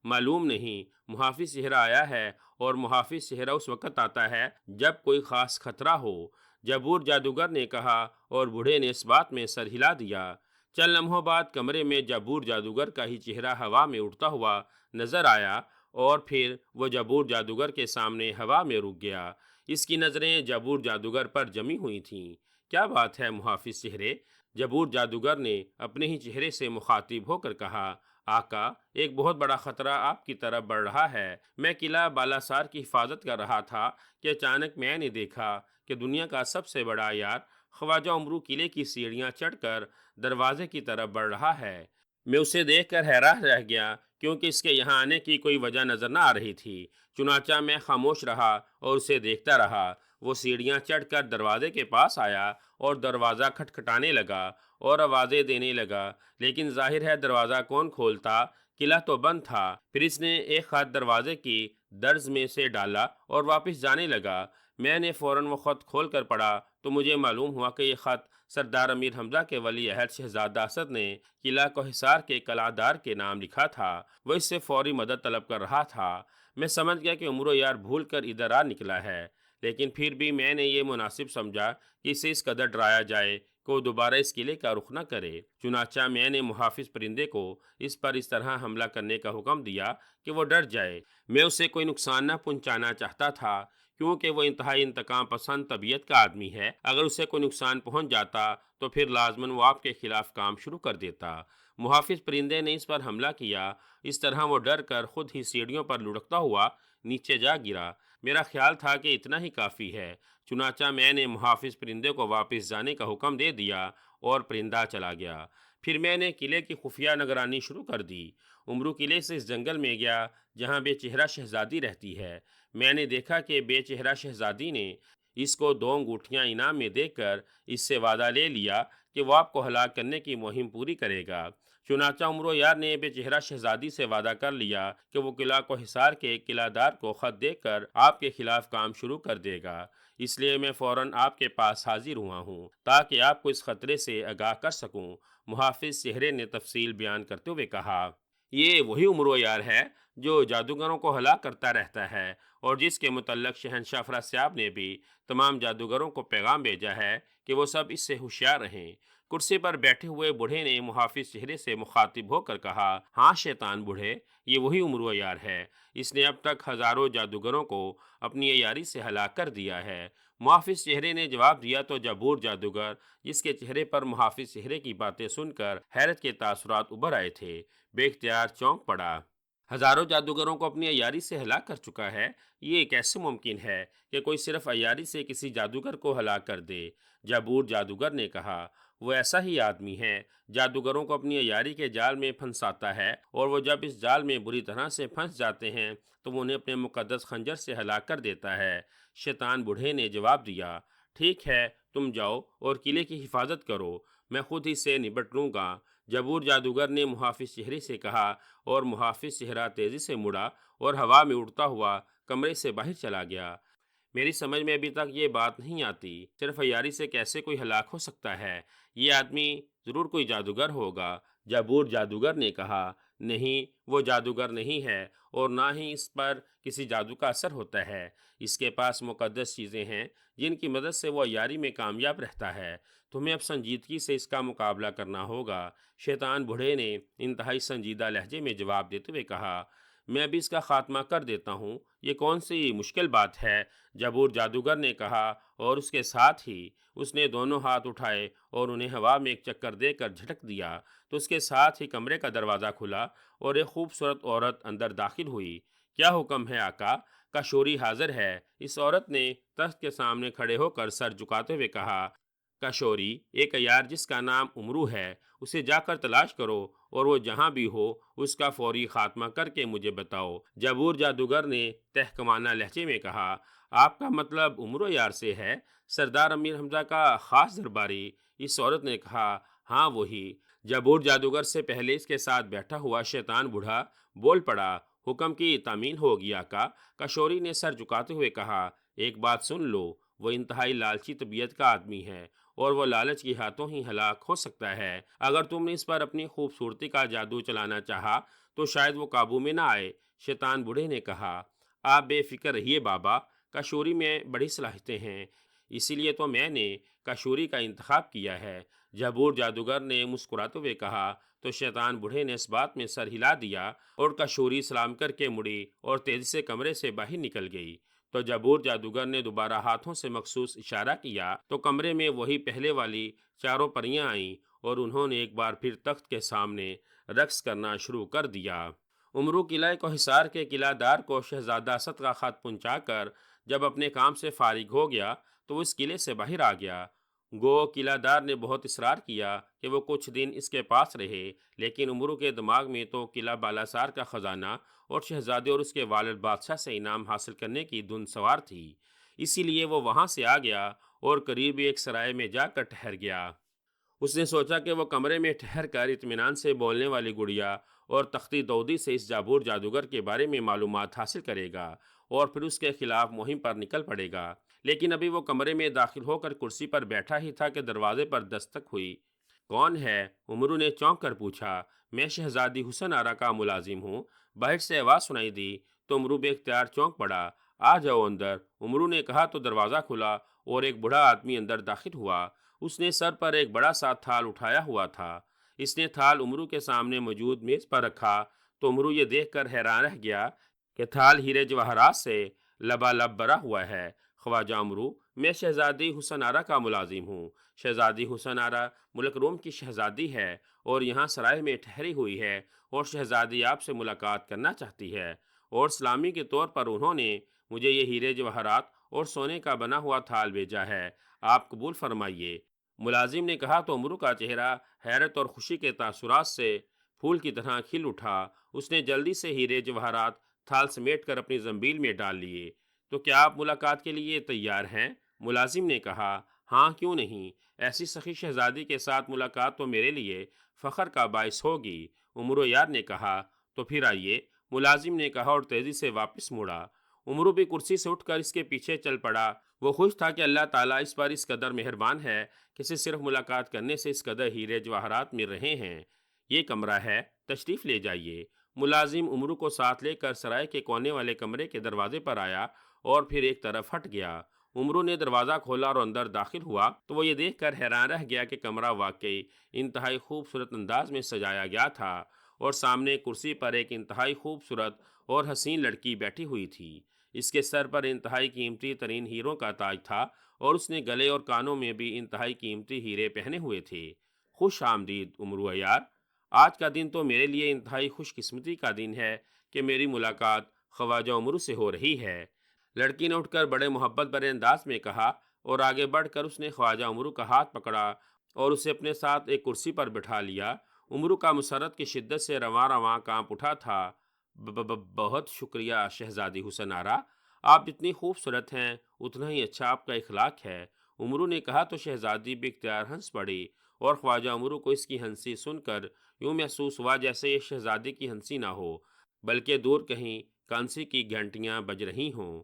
معلوم نہیں، محافظ صحرا آیا ہے اور محافظ صحرا اس وقت آتا ہے جب کوئی خاص خطرہ ہو، جبور جادوگر نے کہا اور بوڑھے نے اس بات میں سر ہلا دیا۔ چند لمحوں بعد کمرے میں جبور جادوگر کا ہی چہرہ ہوا میں اڑتا ہوا نظر آیا اور پھر وہ جبور جادوگر کے سامنے ہوا میں رک گیا۔ اس کی نظریں جبور جادوگر پر جمی ہوئی تھیں۔ کیا بات ہے محافظ صحرے؟ جبور جادوگر نے اپنے ہی چہرے سے مخاطب ہو کر کہا، آقا، ایک بہت بڑا خطرہ آپ کی طرف بڑھ رہا ہے۔ میں قلعہ بالاسار کی حفاظت کر رہا تھا کہ اچانک میں نے دیکھا کہ دنیا کا سب سے بڑا یار خواجہ امرو قلعے کی سیڑھیاں چڑھ کر دروازے کی طرف بڑھ رہا ہے۔ میں اسے دیکھ کر حیران رہ گیا کیونکہ اس کے یہاں آنے کی کوئی وجہ نظر نہ آ رہی تھی۔ چنانچہ میں خاموش رہا اور اسے دیکھتا رہا۔ وہ سیڑھیاں چڑھ کر دروازے کے پاس آیا اور دروازہ کھٹکھٹانے لگا اور آوازیں دینے لگا، لیکن ظاہر ہے دروازہ کون کھولتا، قلعہ تو بند تھا۔ پھر اس نے ایک ہاتھ دروازے کی درز میں سے ڈالا اور واپس جانے لگا۔ میں نے فوراً وہ خط کھول کر پڑھا تو مجھے معلوم ہوا کہ یہ خط سردار امیر حمزہ کے ولی عہد شہزادہ اسد نے قلعہ کو حصار کے قلعہ دار کے نام لکھا تھا۔ وہ اس سے فوری مدد طلب کر رہا تھا۔ میں سمجھ گیا کہ امرو یار بھول کر ادھر آ نکلا ہے، لیکن پھر بھی میں نے یہ مناسب سمجھا کہ اسے اس قدر ڈرایا جائے کہ وہ دوبارہ اس قلعے کا رخ نہ کرے۔ چنانچہ میں نے محافظ پرندے کو اس پر اس طرح حملہ کرنے کا حکم دیا کہ وہ ڈر جائے۔ میں اسے کوئی نقصان نہ پہنچانا چاہتا تھا کیونکہ وہ انتہائی انتقام پسند طبیعت کا آدمی ہے۔ اگر اسے کوئی نقصان پہنچ جاتا تو پھر لازماً وہ آپ کے خلاف کام شروع کر دیتا۔ محافظ پرندے نے اس پر حملہ کیا۔ اس طرح وہ ڈر کر خود ہی سیڑھیوں پر لڑکتا ہوا نیچے جا گرا۔ میرا خیال تھا کہ اتنا ہی کافی ہے، چنانچہ میں نے محافظ پرندے کو واپس جانے کا حکم دے دیا اور پرندہ چلا گیا۔ پھر میں نے قلعے کی خفیہ نگرانی شروع کر دی۔ امرو قلعے سے اس جنگل میں گیا جہاں بے چہرہ شہزادی رہتی ہے۔ میں نے دیکھا کہ بے چہرہ شہزادی نے اس کو 2 انگوٹھیاں انعام میں دے کر اس سے وعدہ لے لیا کہ وہ آپ کو ہلاک کرنے کی مہم پوری کرے گا۔ چنانچہ امرو یار نے بے چہرہ شہزادی سے وعدہ کر لیا کہ وہ قلعہ کو حصار کے قلعہ دار کو خط دے کر آپ کے خلاف کام شروع کر دے گا۔ اس لیے میں فوراً آپ کے پاس حاضر ہوا ہوں تاکہ آپ کو اس خطرے سے آگاہ کر سکوں۔ محافظ صحرے نے تفصیل بیان کرتے ہوئے کہا، یہ وہی امرو یار ہے جو جادوگروں کو ہلاک کرتا رہتا ہے اور جس کے متعلق شہنشاہ افراسیاب نے بھی تمام جادوگروں کو پیغام بھیجا ہے کہ وہ سب اس سے ہوشیار رہیں۔ کرسی پر بیٹھے ہوئے بوڑھے نے محافظ چہرے سے مخاطب ہو کر کہا، ہاں شیطان بوڑھے، یہ وہی عمرو عیار ہے۔ اس نے اب تک ہزاروں جادوگروں کو اپنی عیاری سے ہلاک کر دیا ہے۔ محافظ چہرے نے جواب دیا تو جبور جادوگر، جس کے چہرے پر محافظ چہرے کی باتیں سن کر حیرت کے تاثرات ابھر آئے تھے، بے اختیار چونک پڑا۔ ہزاروں جادوگروں کو اپنی عیاری سے ہلاک کر چکا ہے؟ یہ کیسے ممکن ہے کہ کوئی صرف عیاری سے کسی جادوگر کو ہلاک کر دے؟ جبور جادوگر نے کہا، وہ ایسا ہی آدمی ہے، جادوگروں کو اپنی عیاری کے جال میں پھنساتا ہے، اور وہ جب اس جال میں بری طرح سے پھنس جاتے ہیں تو وہ انہیں اپنے مقدس خنجر سے ہلاک کر دیتا ہے۔ شیطان بوڑھے نے جواب دیا، ٹھیک ہے، تم جاؤ اور قلعے کی حفاظت کرو، میں خود ہی سے نبٹ لوں گا۔ جبور جادوگر نے محافظ چہرے سے کہا، اور محافظ چہرہ تیزی سے مڑا اور ہوا میں اڑتا ہوا کمرے سے باہر چلا گیا۔ میری سمجھ میں ابھی تک یہ بات نہیں آتی، صرف عیاری سے کیسے کوئی ہلاک ہو سکتا ہے؟ یہ آدمی ضرور کوئی جادوگر ہوگا۔ جبور جادوگر نے کہا، نہیں، وہ جادوگر نہیں ہے، اور نہ ہی اس پر کسی جادو کا اثر ہوتا ہے۔ اس کے پاس مقدس چیزیں ہیں جن کی مدد سے وہ عیاری میں کامیاب رہتا ہے۔ تمہیں اب سنجیدگی سے اس کا مقابلہ کرنا ہوگا۔ شیطان بوڑھے نے انتہائی سنجیدہ لہجے میں جواب دیتے ہوئے کہا، میں ابھی اس کا خاتمہ کر دیتا ہوں، یہ کون سی مشکل بات ہے؟ جبور جادوگر نے کہا، اور اس کے ساتھ ہی اس نے دونوں ہاتھ اٹھائے اور انہیں ہوا میں ایک چکر دے کر جھٹک دیا تو اس کے ساتھ ہی کمرے کا دروازہ کھلا اور ایک خوبصورت عورت اندر داخل ہوئی۔ کیا حکم ہے آقا؟ کاشوری حاضر ہے۔ اس عورت نے تخت کے سامنے کھڑے ہو کر سر جھکاتے ہوئے کہا، کاشوری، ایک عیار جس کا نام عمرو ہے، اسے جا کر تلاش کرو، اور وہ جہاں بھی ہو اس کا فوری خاتمہ کر کے مجھے بتاؤ۔ جبور جادوگر نے تحکمانہ لہجے میں کہا، آپ کا مطلب عمرو یار سے ہے؟ سردار امیر حمزہ کا خاص درباری؟ اس عورت نے کہا، ہاں وہی۔ جبور جادوگر سے پہلے اس کے ساتھ بیٹھا ہوا شیطان بوڑھا بول پڑا، حکم کی تامین ہوگی آقا۔ کشوری نے سر جھکاتے ہوئے کہا، ایک بات سن لو، وہ انتہائی لالچی طبیعت کا آدمی ہے، اور وہ لالچ کی ہاتھوں ہی ہلاک ہو سکتا ہے۔ اگر تم نے اس پر اپنی خوبصورتی کا جادو چلانا چاہا تو شاید وہ قابو میں نہ آئے۔ شیطان بوڑھے نے کہا، آپ بے فکر رہیے بابا، کاشوری میں بڑی صلاحیتیں ہیں، اسی لیے تو میں نے کاشوری کا انتخاب کیا ہے۔ جبور جادوگر نے مسکراتے ہوئے کہا تو شیطان بوڑھے نے اس بات میں سر ہلا دیا، اور کاشوری سلام کر کے مڑی اور تیزی سے کمرے سے باہر نکل گئی۔ تو جبور جادوگر نے دوبارہ ہاتھوں سے مخصوص اشارہ کیا تو کمرے میں وہی پہلے والی چاروں پریاں آئیں، اور انہوں نے ایک بار پھر تخت کے سامنے رقص کرنا شروع کر دیا۔ عمرو قلعہ کوہسار کے قلعہ دار کو شہزادہ اسد کا خط پہنچا کر جب اپنے کام سے فارغ ہو گیا تو وہ اس قلعے سے باہر آ گیا۔ گو قلعہ دار نے بہت اصرار کیا کہ وہ کچھ دن اس کے پاس رہے، لیکن عمرو کے دماغ میں تو قلعہ بالاسار کا خزانہ اور شہزادے اور اس کے والد بادشاہ سے انعام حاصل کرنے کی دھن سوار تھی، اسی لیے وہ وہاں سے آ گیا اور قریب ایک سرائے میں جا کر ٹھہر گیا۔ اس نے سوچا کہ وہ کمرے میں ٹھہر کر اطمینان سے بولنے والی گڑیا اور تختی دودی سے اس جابور جادوگر کے بارے میں معلومات حاصل کرے گا اور پھر اس کے خلاف مہم پر نکل پڑے گا۔ لیکن ابھی وہ کمرے میں داخل ہو کر کرسی پر بیٹھا ہی تھا کہ دروازے پر دستک ہوئی۔ کون ہے؟ عمرو نے چونک کر پوچھا۔ میں شہزادی حسن آرا کا ملازم ہوں۔ باہر سے آواز سنائی دی تو عمرو بے اختیار چونک پڑا۔ آ جاؤ اندر، عمرو نے کہا تو دروازہ کھلا اور ایک بوڑھا آدمی اندر داخل ہوا۔ اس نے سر پر ایک بڑا سا تھال اٹھایا ہوا تھا۔ اس نے تھال عمرو کے سامنے موجود میز پر رکھا تو عمرو یہ دیکھ کر حیران رہ گیا کہ تھال ہیرے جواہرات سے لبالب بھرا ہوا ہے۔ خواجہ عمرو، میں شہزادی حسن آرا کا ملازم ہوں۔ شہزادی حسن آرا ملک روم کی شہزادی ہے اور یہاں سرائے میں ٹھہری ہوئی ہے، اور شہزادی آپ سے ملاقات کرنا چاہتی ہے، اور سلامی کے طور پر انہوں نے مجھے یہ ہیرے جواہرات اور سونے کا بنا ہوا تھال بھیجا ہے، آپ قبول فرمائیے۔ ملازم نے کہا تو عمرو کا چہرہ حیرت اور خوشی کے تاثرات سے پھول کی طرح کھل اٹھا۔ اس نے جلدی سے ہیرے جواہرات تھال سمیٹ کر اپنی زنبیل میں ڈال لیے۔ تو کیا آپ ملاقات کے لیے تیار ہیں؟ ملازم نے کہا، ہاں کیوں نہیں، ایسی سخی شہزادی کے ساتھ ملاقات تو میرے لیے فخر کا باعث ہوگی۔ عمرو یار نے کہا، تو پھر آئیے، ملازم نے کہا اور تیزی سے واپس مڑا۔ عمرو بھی کرسی سے اٹھ کر اس کے پیچھے چل پڑا۔ وہ خوش تھا کہ اللہ تعالیٰ اس پر اس قدر مہربان ہے کہ اسے صرف ملاقات کرنے سے اس قدر ہیرے جواہرات مل رہے ہیں۔ یہ کمرہ ہے، تشریف لے جائیے۔ ملازم عمرو کو ساتھ لے کر سرائے کے کونے والے کمرے کے دروازے پر آیا اور پھر ایک طرف ہٹ گیا۔ عمرو نے دروازہ کھولا اور اندر داخل ہوا تو وہ یہ دیکھ کر حیران رہ گیا کہ کمرہ واقعی انتہائی خوبصورت انداز میں سجایا گیا تھا، اور سامنے کرسی پر ایک انتہائی خوبصورت اور حسین لڑکی بیٹھی ہوئی تھی۔ اس کے سر پر انتہائی قیمتی ترین ہیروں کا تاج تھا، اور اس نے گلے اور کانوں میں بھی انتہائی قیمتی ہیرے پہنے ہوئے تھے۔ خوش آمدید عمرو عیار، آج کا دن تو میرے لیے انتہائی خوش قسمتی کا دن ہے کہ میری ملاقات خواجہ عمرو سے ہو رہی ہے۔ لڑکی نے اٹھ کر بڑے محبت بھرے انداز میں کہا، اور آگے بڑھ کر اس نے خواجہ عمرو کا ہاتھ پکڑا اور اسے اپنے ساتھ ایک کرسی پر بٹھا لیا۔ عمرو کا مسرت کی شدت سے رواں رواں کانپ اٹھا تھا۔ بہت شکریہ شہزادی حسن آرا، آپ جتنی خوبصورت ہیں اتنا ہی اچھا آپ کا اخلاق ہے، عمرو نے کہا تو شہزادی بھی اختیار ہنس پڑی، اور خواجہ عمرو کو اس کی ہنسی سن کر یوں محسوس ہوا جیسے یہ شہزادی کی ہنسی نہ ہو بلکہ دور کہیں کانسی کی گھنٹیاں بج رہی ہوں۔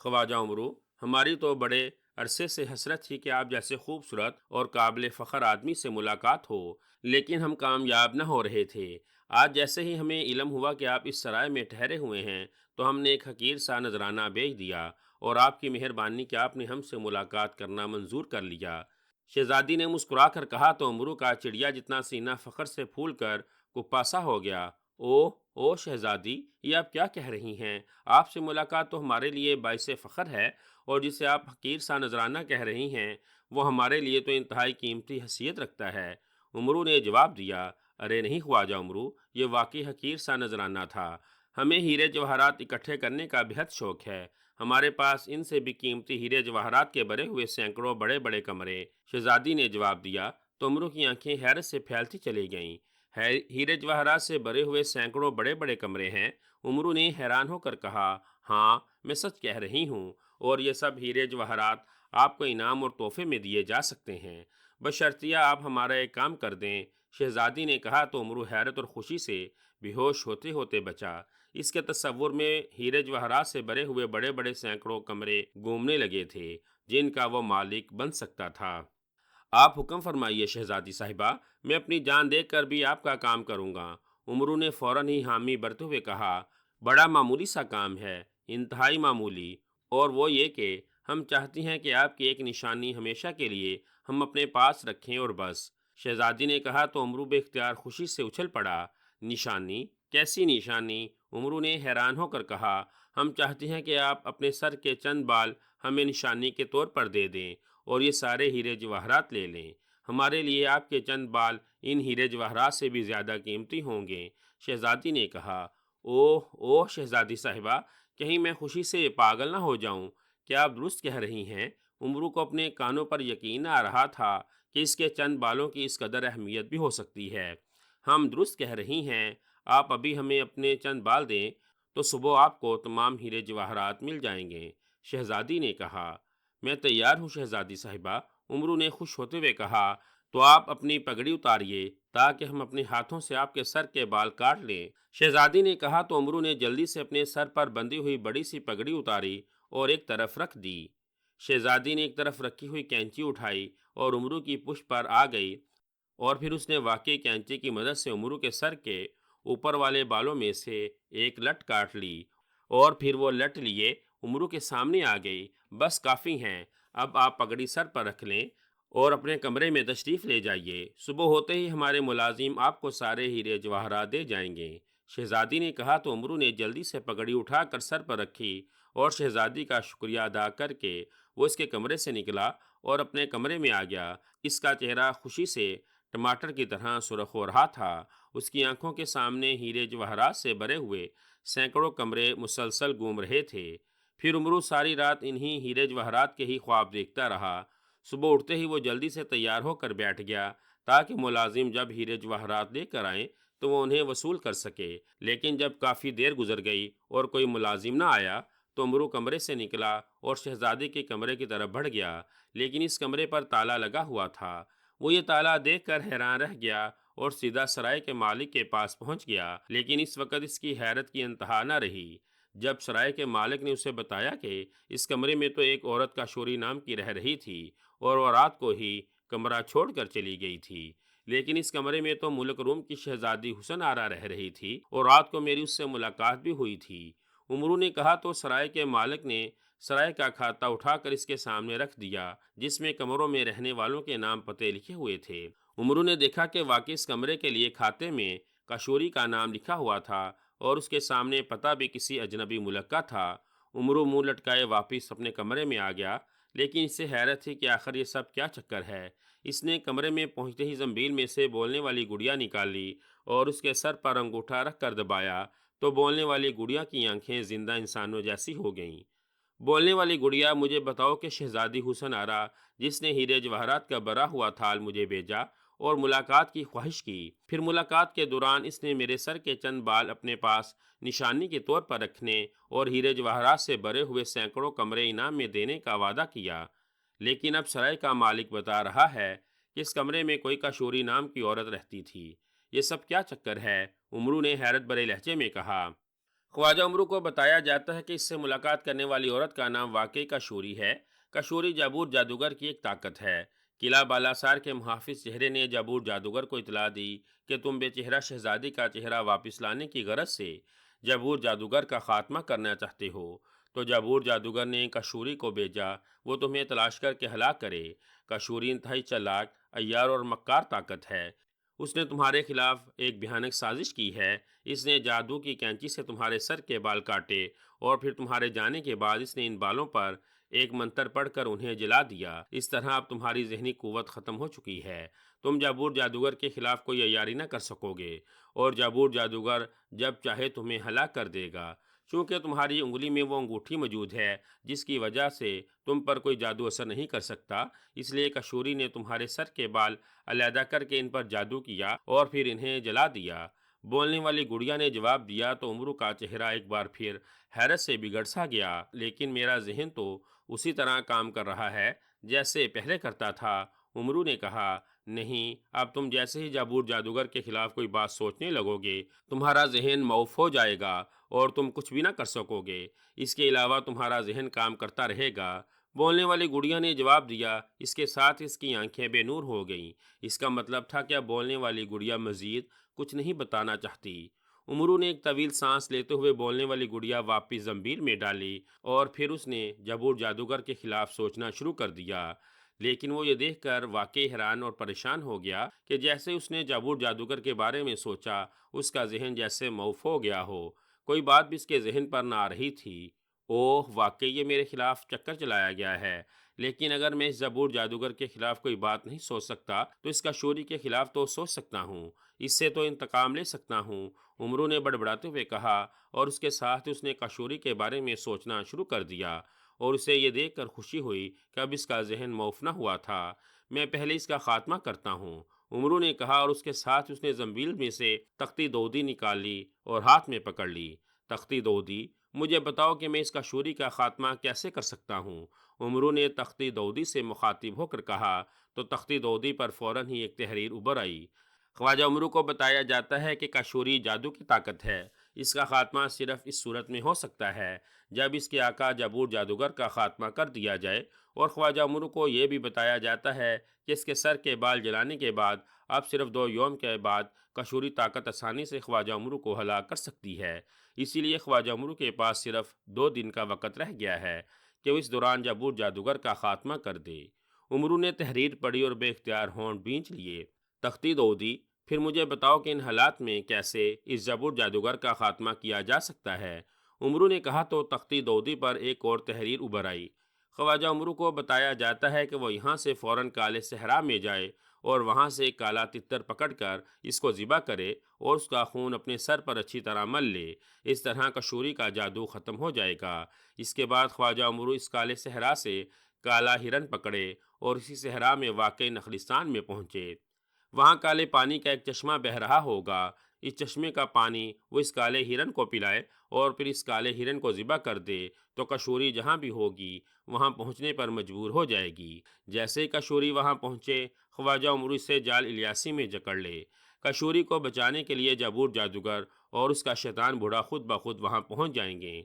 خواجہ عمرو، ہماری تو بڑے عرصے سے حسرت تھی کہ آپ جیسے خوبصورت اور قابل فخر آدمی سے ملاقات ہو، لیکن ہم کامیاب نہ ہو رہے تھے۔ آج جیسے ہی ہمیں علم ہوا کہ آپ اس سرائے میں ٹھہرے ہوئے ہیں تو ہم نے ایک حقیر سا نذرانہ بھیج دیا، اور آپ کی مہربانی کہ آپ نے ہم سے ملاقات کرنا منظور کر لیا۔ شہزادی نے مسکرا کر کہا تو عمرو کا چڑیا جتنا سینہ فخر سے پھول کر کپاسا ہو گیا۔ او شہزادی، یہ آپ کیا کہہ رہی ہیں؟ آپ سے ملاقات تو ہمارے لیے باعث فخر ہے، اور جسے آپ حقیر سا نذرانہ کہہ رہی ہیں وہ ہمارے لیے تو انتہائی قیمتی حیثیت رکھتا ہے۔ عمرو نے جواب دیا، ارے نہیں خواجہ عمرو، یہ واقعی حقیر سا نذرانہ تھا۔ ہمیں ہیرے جواہرات اکٹھے کرنے کا بہت شوق ہے، ہمارے پاس ان سے بھی قیمتی ہیرے جواہرات کے بھرے ہوئے سینکڑوں بڑے بڑے کمرے۔ شہزادی نے جواب دیا تو عمرو کی آنکھیں حیرت سے پھیلتی چلی گئیں۔ ہیرے جواہرات سے بھرے ہوئے سینکڑوں بڑے بڑے کمرے ہیں؟ عمرو نے حیران ہو کر کہا، ہاں میں سچ کہہ رہی ہوں، اور یہ سب ہیرے جواہرات آپ کو انعام اور تحفے میں دیے جا سکتے ہیں، بشرطیہ آپ ہمارا ایک کام کر دیں۔ شہزادی نے کہا تو عمرو حیرت اور خوشی سے بے ہوش ہوتے ہوتے بچا۔ اس کے تصور میں ہیرے جواہرات سے بھرے ہوئے بڑے بڑے سینکڑوں کمرے گھومنے لگے تھے جن کا وہ مالک بن سکتا تھا۔ آپ حکم فرمائیے شہزادی صاحبہ، میں اپنی جان دے کر بھی آپ کا کام کروں گا۔ عمرو نے فوراً ہی حامی بھرتے ہوئے کہا، بڑا معمولی سا کام ہے، انتہائی معمولی، اور وہ یہ کہ ہم چاہتی ہیں کہ آپ کی ایک نشانی ہمیشہ کے لیے ہم اپنے پاس رکھیں اور بس۔ شہزادی نے کہا تو عمرو بے اختیار خوشی سے اچھل پڑا۔ نشانی؟ کیسی نشانی؟ عمرو نے حیران ہو کر کہا، ہم چاہتے ہیں کہ آپ اپنے سر کے چند بال ہمیں نشانی کے طور پر دے دیں، اور یہ سارے ہیرے جواہرات لے لیں۔ ہمارے لیے آپ کے چند بال ان ہیرے جواہرات سے بھی زیادہ قیمتی ہوں گے۔ شہزادی نے کہا، اوہ شہزادی صاحبہ، کہیں میں خوشی سے پاگل نہ ہو جاؤں، کیا آپ درست کہہ رہی ہیں؟ عمرو کو اپنے کانوں پر یقین آ رہا تھا کہ اس کے چند بالوں کی اس قدر اہمیت بھی ہو سکتی ہے۔ ہم درست کہہ رہی ہیں، آپ ابھی ہمیں اپنے چند بال دیں تو صبح آپ کو تمام ہیرے جواہرات مل جائیں گے۔ شہزادی نے کہا، میں تیار ہوں شہزادی صاحبہ۔ عمرو نے خوش ہوتے ہوئے کہا، تو آپ اپنی پگڑی اتاریے تاکہ ہم اپنے ہاتھوں سے آپ کے سر کے بال کاٹ لیں۔ شہزادی نے کہا تو عمرو نے جلدی سے اپنے سر پر بندھی ہوئی بڑی سی پگڑی اتاری اور ایک طرف رکھ دی۔ شہزادی نے ایک طرف رکھی ہوئی کینچی اٹھائی اور عمرو کی پشت پر آ گئی، اور پھر اس نے واقعی کینچی کی مدد سے عمرو کے سر کے اوپر والے بالوں میں سے ایک لٹ کاٹ لی، اور پھر وہ لٹ لیے عمرو کے سامنے آ گئی۔ بس کافی ہیں، اب آپ پگڑی سر پر رکھ لیں اور اپنے کمرے میں تشریف لے جائیے، صبح ہوتے ہی ہمارے ملازم آپ کو سارے ہیرے جواہرات دے جائیں گے۔ شہزادی نے کہا تو عمرو نے جلدی سے پگڑی اٹھا کر سر پر رکھی، اور شہزادی کا شکریہ ادا کر کے وہ اس کے کمرے سے نکلا اور اپنے کمرے میں آ گیا۔ اس کا چہرہ خوشی سے ٹماٹر کی طرح سرخ ہو رہا تھا۔ اس کی آنکھوں کے سامنے ہیرے جواہرات سے بھرے ہوئے سینکڑوں کمرے مسلسل گھوم رہے تھے۔ پھر عمرو ساری رات انہی ہیرے جواہرات کے ہی خواب دیکھتا رہا۔ صبح اٹھتے ہی وہ جلدی سے تیار ہو کر بیٹھ گیا تاکہ ملازم جب ہیرے جواہرات لے کر آئیں تو وہ انہیں وصول کر سکے، لیکن جب کافی دیر گزر گئی اور کوئی ملازم نہ آیا تو عمرو کمرے سے نکلا اور شہزادی کے کمرے کی طرف بڑھ گیا، لیکن اس کمرے پر تالا لگا ہوا تھا۔ وہ یہ تالا دیکھ کر حیران رہ گیا اور سیدھا سرائے کے مالک کے پاس پہنچ گیا، لیکن اس وقت اس کی حیرت کی انتہا نہ رہی جب سرائے کے مالک نے اسے بتایا کہ اس کمرے میں تو ایک عورت کا شوری نام کی رہ رہی تھی، اور وہ رات کو ہی کمرہ چھوڑ کر چلی گئی تھی، لیکن اس کمرے میں تو ملک روم کی شہزادی حسن آرا رہ رہی تھی، اور رات کو میری اس سے ملاقات بھی ہوئی تھی۔ عمرو نے کہا تو سرائے کے مالک نے سرائے کا کھاتا اٹھا کر اس کے سامنے رکھ دیا جس میں کمروں میں رہنے والوں کے نام پتے لکھے ہوئے تھے۔ عمرو نے دیکھا کہ واقعی اس کمرے کے لیے کھاتے میں کشوری کا نام لکھا ہوا تھا اور اس کے سامنے پتہ بھی کسی اجنبی ملک کا تھا۔ عمرو منہ لٹکائے واپس اپنے کمرے میں آ گیا، لیکن اس سے حیرت تھی کہ آخر یہ سب کیا چکر ہے۔ اس نے کمرے میں پہنچتے ہی زنبیل میں سے بولنے والی گڑیا نکال لی اور اس کے سر پر انگوٹھا رکھ کر دبایا تو بولنے والی گڑیا کی آنکھیں زندہ انسانوں جیسی ہو گئیں۔ بولنے والی گڑیا: مجھے بتاؤ کہ شہزادی حسن آرا جس نے ہیرے جواہرات کا بھرا ہوا تھال مجھے بھیجا اور ملاقات کی خواہش کی، پھر ملاقات کے دوران اس نے میرے سر کے چند بال اپنے پاس نشانی کے طور پر رکھنے اور ہیرے جواہرات سے بھرے ہوئے سینکڑوں کمرے انعام میں دینے کا وعدہ کیا، لیکن اب سرائے کا مالک بتا رہا ہے کہ اس کمرے میں کوئی کشوری نام کی عورت رہتی تھی۔ یہ سب کیا چکر ہے؟ عمرو نے حیرت بھرے لہجے میں کہا۔ خواجہ عمرو کو بتایا جاتا ہے کہ اس سے ملاقات کرنے والی عورت کا نام واقعی کشوری ہے۔ کشوری جابور جادوگر کی ایک طاقت ہے۔ قلعہ بالاسار کے محافظ چہرے نے جابور جادوگر کو اطلاع دی کہ تم بے چہرہ شہزادی کا چہرہ واپس لانے کی غرض سے جابور جادوگر کا خاتمہ کرنا چاہتے ہو، تو جابور جادوگر نے کشوری کو بھیجا وہ تمہیں تلاش کر کے ہلاک کرے۔ کشوری انتہائی چالاک، عیار اور مکار طاقت ہے۔ اس نے تمہارے خلاف ایک بھیانک سازش کی ہے۔ اس نے جادو کی کینچی سے تمہارے سر کے بال کاٹے اور پھر تمہارے جانے کے بعد اس نے ان بالوں پر ایک منتر پڑھ کر انہیں جلا دیا۔ اس طرح اب تمہاری ذہنی قوت ختم ہو چکی ہے۔ تم جابور جادوگر کے خلاف کوئی عیاری نہ کر سکو گے اور جابور جادوگر جب چاہے تمہیں ہلاک کر دے گا۔ چونکہ تمہاری انگلی میں وہ انگوٹھی موجود ہے جس کی وجہ سے تم پر کوئی جادو اثر نہیں کر سکتا، اس لیے کشوری نے تمہارے سر کے بال علیحدہ کر کے ان پر جادو کیا اور پھر انہیں جلا دیا۔ بولنے والی گڑیا نے جواب دیا تو عمرو کا چہرہ ایک بار پھر حیرت سے بگڑ سا گیا، لیکن میرا ذہن تو اسی طرح کام کر رہا ہے جیسے پہلے کرتا تھا۔ عمرو نے کہا، نہیں، اب تم جیسے ہی جابور جادوگر کے خلاف کوئی بات سوچنے لگو گے تمہارا ذہن معوف ہو جائے گا اور تم کچھ بھی نہ کر سکو گے۔ اس کے علاوہ تمہارا ذہن کام کرتا رہے گا۔ بولنے والی گڑیا نے جواب دیا۔ اس کے ساتھ اس کی آنکھیں بے نور ہو گئیں۔ اس کا مطلب تھا کہ اب بولنے والی گڑیا مزید کچھ نہیں بتانا چاہتی۔ عمرو نے ایک طویل سانس لیتے ہوئے بولنے والی گڑیا واپس زنبیل میں ڈالی اور پھر اس نے جابور جادوگر کے خلاف سوچنا شروع کر دیا، لیکن وہ یہ دیکھ کر واقعی حیران اور پریشان ہو گیا کہ جیسے اس نے جابور جادوگر کے بارے میں سوچا اس کا ذہن جیسے معوف ہو گیا ہو، کوئی بات بھی اس کے ذہن پر نہ آ رہی تھی۔ اوہ، واقعی یہ میرے خلاف چکر چلایا گیا ہے، لیکن اگر میں اس جابور جادوگر کے خلاف کوئی بات نہیں سوچ سکتا تو اس کشوری کے خلاف تو سوچ سکتا ہوں، اس سے تو انتقام لے سکتا ہوں، عمرو نے بڑبڑاتے ہوئے کہا، اور اس کے ساتھ اس نے کشوری کے بارے میں سوچنا شروع کر دیا اور اسے یہ دیکھ کر خوشی ہوئی کہ اب اس کا ذہن معوف نہ ہوا تھا۔ میں پہلے اس کا خاتمہ کرتا ہوں، عمرو نے کہا، اور اس کے ساتھ اس نے زنبیل میں سے تختی دودی نکال لی اور ہاتھ میں پکڑ لی۔ تختی دودی، مجھے بتاؤ کہ میں اس کشوری کا خاتمہ کیسے کر سکتا ہوں؟ عمرو نے تختی دودی سے مخاطب ہو کر کہا تو تختی دودی پر فوراً ہی ایک تحریر ابھر آئی۔ خواجہ عمرو کو بتایا جاتا ہے کہ کشوری جادو کی طاقت ہے۔ اس کا خاتمہ صرف اس صورت میں ہو سکتا ہے جب اس کے آقا جابور جادوگر کا خاتمہ کر دیا جائے، اور خواجہ عمرو کو یہ بھی بتایا جاتا ہے کہ اس کے سر کے بال جلانے کے بعد اب صرف 2 یوم کے بعد کشوری طاقت آسانی سے خواجہ عمرو کو ہلاک کر سکتی ہے۔ اسی لیے خواجہ عمرو کے پاس صرف 2 دن کا وقت رہ گیا ہے کہ وہ اس دوران جابور جادوگر کا خاتمہ کر دے۔ عمرو نے تحریر پڑھی اور بے اختیار ہونٹ بھینچ لیے۔ تختی دودی، پھر مجھے بتاؤ کہ ان حالات میں کیسے اس جابور جادوگر کا خاتمہ کیا جا سکتا ہے؟ عمرو نے کہا تو تختی دودی پر ایک اور تحریر ابھر آئی۔ خواجہ عمرو کو بتایا جاتا ہے کہ وہ یہاں سے فوراً کالے صحرا میں جائے اور وہاں سے ایک کالا تتر پکڑ کر اس کو ذبح کرے اور اس کا خون اپنے سر پر اچھی طرح مل لے۔ اس طرح کشوری کا جادو ختم ہو جائے گا۔ اس کے بعد خواجہ عمرو اس کالے صحرا سے کالا ہرن پکڑے اور اسی صحرا میں واقع نخلستان میں پہنچے۔ وہاں کالے پانی کا ایک چشمہ بہہ رہا ہوگا۔ اس چشمے کا پانی وہ اس کالے ہرن کو پلائے اور پھر اس کالے ہرن کو ذبح کر دے تو کشوری جہاں بھی ہوگی وہاں پہنچنے پر مجبور ہو جائے گی۔ جیسے ہی کشوری وہاں پہنچے، خواجہ عمرو سے جال الیاسی میں جکڑ لے۔ کشوری کو بچانے کے لیے جابور جادوگر اور اس کا شیطان بوڑھا خود بخود وہاں پہنچ جائیں گے۔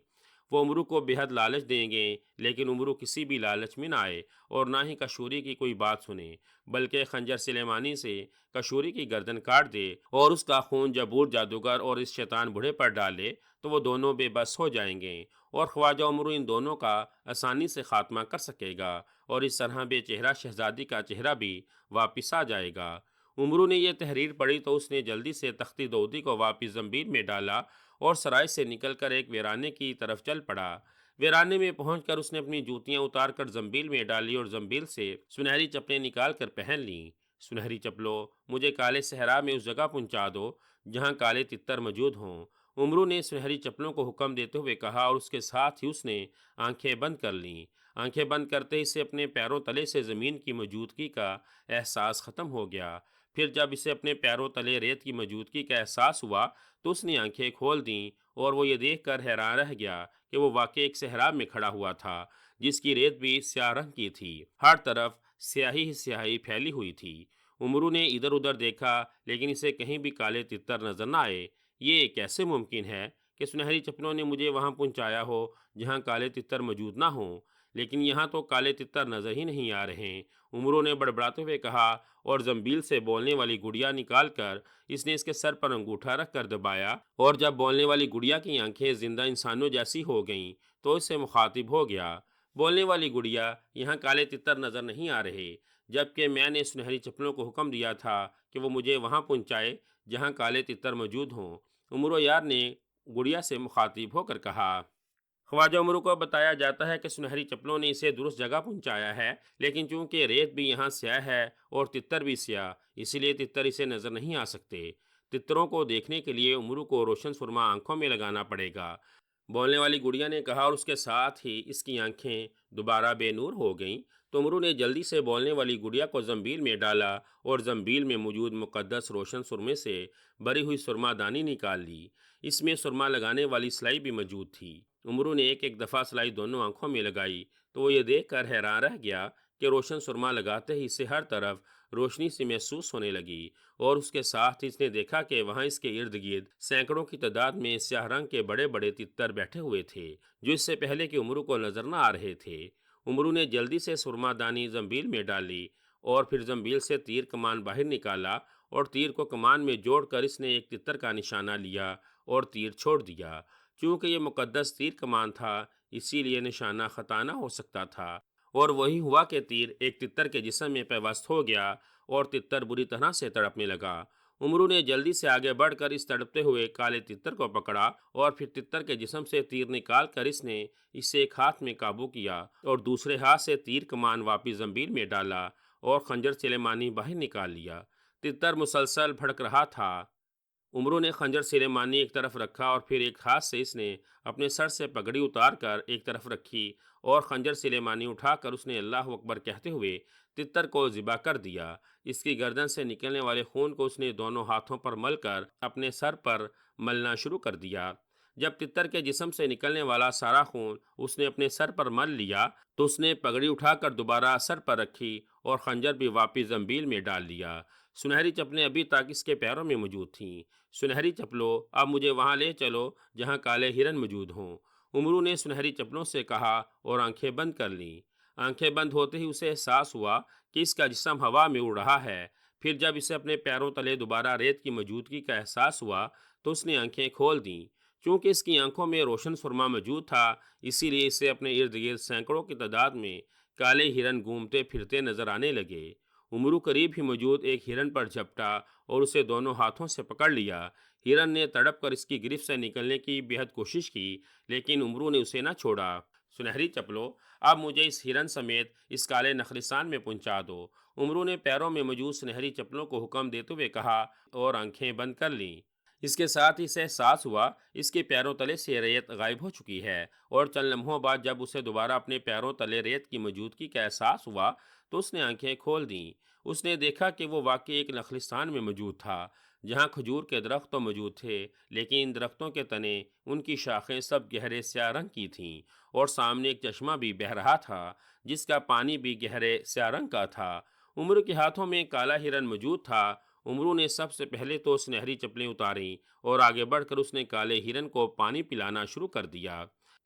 وہ عمرو کو بےحد لالچ دیں گے، لیکن عمرو کسی بھی لالچ میں نہ آئے اور نہ ہی کشوری کی کوئی بات سنے، بلکہ خنجر سلیمانی سے کشوری کی گردن کاٹ دے اور اس کا خون جبور جادوگر اور اس شیطان بوڑھے پر ڈالے تو وہ دونوں بے بس ہو جائیں گے اور خواجہ عمرو ان دونوں کا آسانی سے خاتمہ کر سکے گا اور اس طرح بے چہرہ شہزادی کا چہرہ بھی واپس آ جائے گا۔ عمرو نے یہ تحریر پڑھی تو اس نے جلدی سے تختی دودی کو واپس زنبیل میں ڈالا اور سرائے سے نکل کر ایک ویرانے کی طرف چل پڑا۔ ویرانے میں پہنچ کر اس نے اپنی جوتیاں اتار کر زنبیل میں ڈالی اور زنبیل سے سنہری چپلیں نکال کر پہن لیں۔ سنہری چپلوں، مجھے کالے صحرا میں اس جگہ پہنچا دو جہاں کالے تتر موجود ہوں۔ عمرو نے سنہری چپلوں کو حکم دیتے ہوئے کہا اور اس کے ساتھ ہی اس نے آنکھیں بند کر لیں۔ آنکھیں بند کرتے ہی اسے اپنے پیروں تلے سے زمین کی موجودگی کا احساس ختم ہو گیا۔ پھر جب اسے اپنے پیروں تلے ریت کی موجودگی کا احساس ہوا تو اس نے آنکھیں کھول دیں اور وہ یہ دیکھ کر حیران رہ گیا کہ وہ واقعی ایک صحرا میں کھڑا ہوا تھا جس کی ریت بھی سیاہ رنگ کی تھی، ہر طرف سیاہی ہی سیاہی پھیلی ہوئی تھی۔ عمرو نے ادھر ادھر دیکھا لیکن اسے کہیں بھی کالے تتر نظر نہ آئے۔ یہ کیسے ممکن ہے کہ سنہری چپلوں نے مجھے وہاں پہنچایا ہو جہاں کالے تتر موجود نہ ہوں، لیکن یہاں تو کالے تتر نظر ہی نہیں آ رہے۔ عمرو نے بڑبڑاتے ہوئے کہا اور زنبیل سے بولنے والی گڑیا نکال کر اس نے اس کے سر پر انگوٹھا رکھ کر دبایا اور جب بولنے والی گڑیا کی آنکھیں زندہ انسانوں جیسی ہو گئیں تو اس سے مخاطب ہو گیا۔ بولنے والی گڑیا، یہاں کالے تتر نظر نہیں آ رہے، جبکہ میں نے سنہری چپلوں کو حکم دیا تھا کہ وہ مجھے وہاں پہنچائے جہاں کالے تتر موجود ہوں۔ عمرو یار نے گڑیا سے مخاطب ہو کر کہا۔ خواجہ عمرو کو بتایا جاتا ہے کہ سنہری چپلوں نے اسے درست جگہ پہنچایا ہے، لیکن چونکہ ریت بھی یہاں سیاہ ہے اور تتر بھی سیاہ، اسی لیے تتر اسے نظر نہیں آ سکتے۔ تتروں کو دیکھنے کے لیے عمرو کو روشن سرما آنکھوں میں لگانا پڑے گا، بولنے والی گڑیا نے کہا اور اس کے ساتھ ہی اس کی آنکھیں دوبارہ بے نور ہو گئیں۔ تو عمرو نے جلدی سے بولنے والی گڑیا کو زنبیل میں ڈالا اور زنبیل میں موجود مقدس روشن سرمے سے بری ہوئی سرما دانی نکال لی۔ اس میں سرما لگانے والی سلائی بھی موجود تھی۔ عمرو نے ایک ایک دفعہ سلائی دونوں آنکھوں میں لگائی تو وہ یہ دیکھ کر حیران رہ گیا کہ روشن سرما لگاتے ہی اسے ہر طرف روشنی سی محسوس ہونے لگی اور اس کے ساتھ اس نے دیکھا کہ وہاں اس کے ارد گرد سینکڑوں کی تعداد میں سیاہ رنگ کے بڑے بڑے تتر بیٹھے ہوئے تھے جو اس سے پہلے کہ عمرو کو نظر نہ آ رہے تھے۔ عمرو نے جلدی سے سرما دانی زنبیل میں ڈالی اور پھر زنبیل سے تیر کمان باہر نکالا اور تیر کو کمان میں جوڑ کر اس نے ایک تتر کا نشانہ لیا اور تیر چھوڑ دیا۔ چونکہ یہ مقدس تیر کمان تھا اسی لیے نشانہ خطا نہ ہو سکتا تھا اور وہی ہوا کہ تیر ایک تتر کے جسم میں پیوست ہو گیا اور تتر بری طرح سے تڑپنے لگا۔ عمرو نے جلدی سے آگے بڑھ کر اس تڑپتے ہوئے کالے تتر کو پکڑا اور پھر تتر کے جسم سے تیر نکال کر اس نے اسے ایک ہاتھ میں قابو کیا اور دوسرے ہاتھ سے تیر کمان واپس زنبیل میں ڈالا اور خنجر سلیمانی باہر نکال لیا۔ تتر مسلسل بھڑک رہا تھا۔ عمرو نے خنجر سلیمانی ایک طرف رکھا اور پھر ایک ہاتھ سے اس نے اپنے سر سے پگڑی اتار کر ایک طرف رکھی اور خنجر سلیمانی اٹھا کر اس نے اللہ اکبر کہتے ہوئے تتر کو ذبح کر دیا۔ اس کی گردن سے نکلنے والے خون کو اس نے دونوں ہاتھوں پر مل کر اپنے سر پر ملنا شروع کر دیا۔ جب تتر کے جسم سے نکلنے والا سارا خون اس نے اپنے سر پر مل لیا تو اس نے پگڑی اٹھا کر دوبارہ سر پر رکھی اور خنجر بھی واپس زنبیل میں ڈال دیا۔ سنہری چپلیں ابھی تک اس کے پیروں میں موجود تھیں۔ سنہری چپلوں، اب مجھے وہاں لے چلو جہاں کالے ہرن موجود ہوں۔ عمرو نے سنہری چپلوں سے کہا اور آنکھیں بند کر لیں۔ آنکھیں بند ہوتے ہی اسے احساس ہوا کہ اس کا جسم ہوا میں اڑ رہا ہے۔ پھر جب اسے اپنے پیروں تلے دوبارہ ریت کی موجودگی کا احساس ہوا تو اس نے آنکھیں کھول دیں۔ چونکہ اس کی آنکھوں میں روشن سرما موجود تھا اسی لیے اسے اپنے ارد گرد سینکڑوں کی تعداد میں کالے ہرن گھومتے پھرتے نظر آنے لگے۔ عمرو قریب ہی موجود ایک ہرن پر جھپٹا اور اسے دونوں ہاتھوں سے پکڑ لیا۔ ہرن نے تڑپ کر اس کی گرفت سے نکلنے کی بہت کوشش کی لیکن عمرو نے اسے نہ چھوڑا۔ سنہری چپلوں، اب مجھے اس ہرن سمیت اس کالے نخلستان میں پہنچا دو۔ عمرو نے پیروں میں موجود سنہری چپلوں کو حکم دیتے ہوئے کہا اور آنکھیں بند کر لیں۔ اس کے ساتھ ہی اسے احساس ہوا اس کے پیروں تلے سے ریت غائب ہو چکی ہے اور چند لمحوں بعد جب اسے دوبارہ اپنے پیروں تلے ریت کی موجودگی کا احساس ہوا تو اس نے آنکھیں کھول دیں۔ اس نے دیکھا کہ وہ واقعی ایک نخلستان میں موجود تھا جہاں کھجور کے درخت تو موجود تھے لیکن ان درختوں کے تنے، ان کی شاخیں سب گہرے سیاہ رنگ کی تھیں اور سامنے ایک چشمہ بھی بہہ رہا تھا جس کا پانی بھی گہرے سیاہ رنگ کا تھا۔ عمرو کے ہاتھوں میں کالا ہرن موجود تھا۔ عمرو نے سب سے پہلے تو سنہری چپلیں اتاریں اور آگے بڑھ کر اس نے کالے ہرن کو پانی پلانا شروع کر دیا۔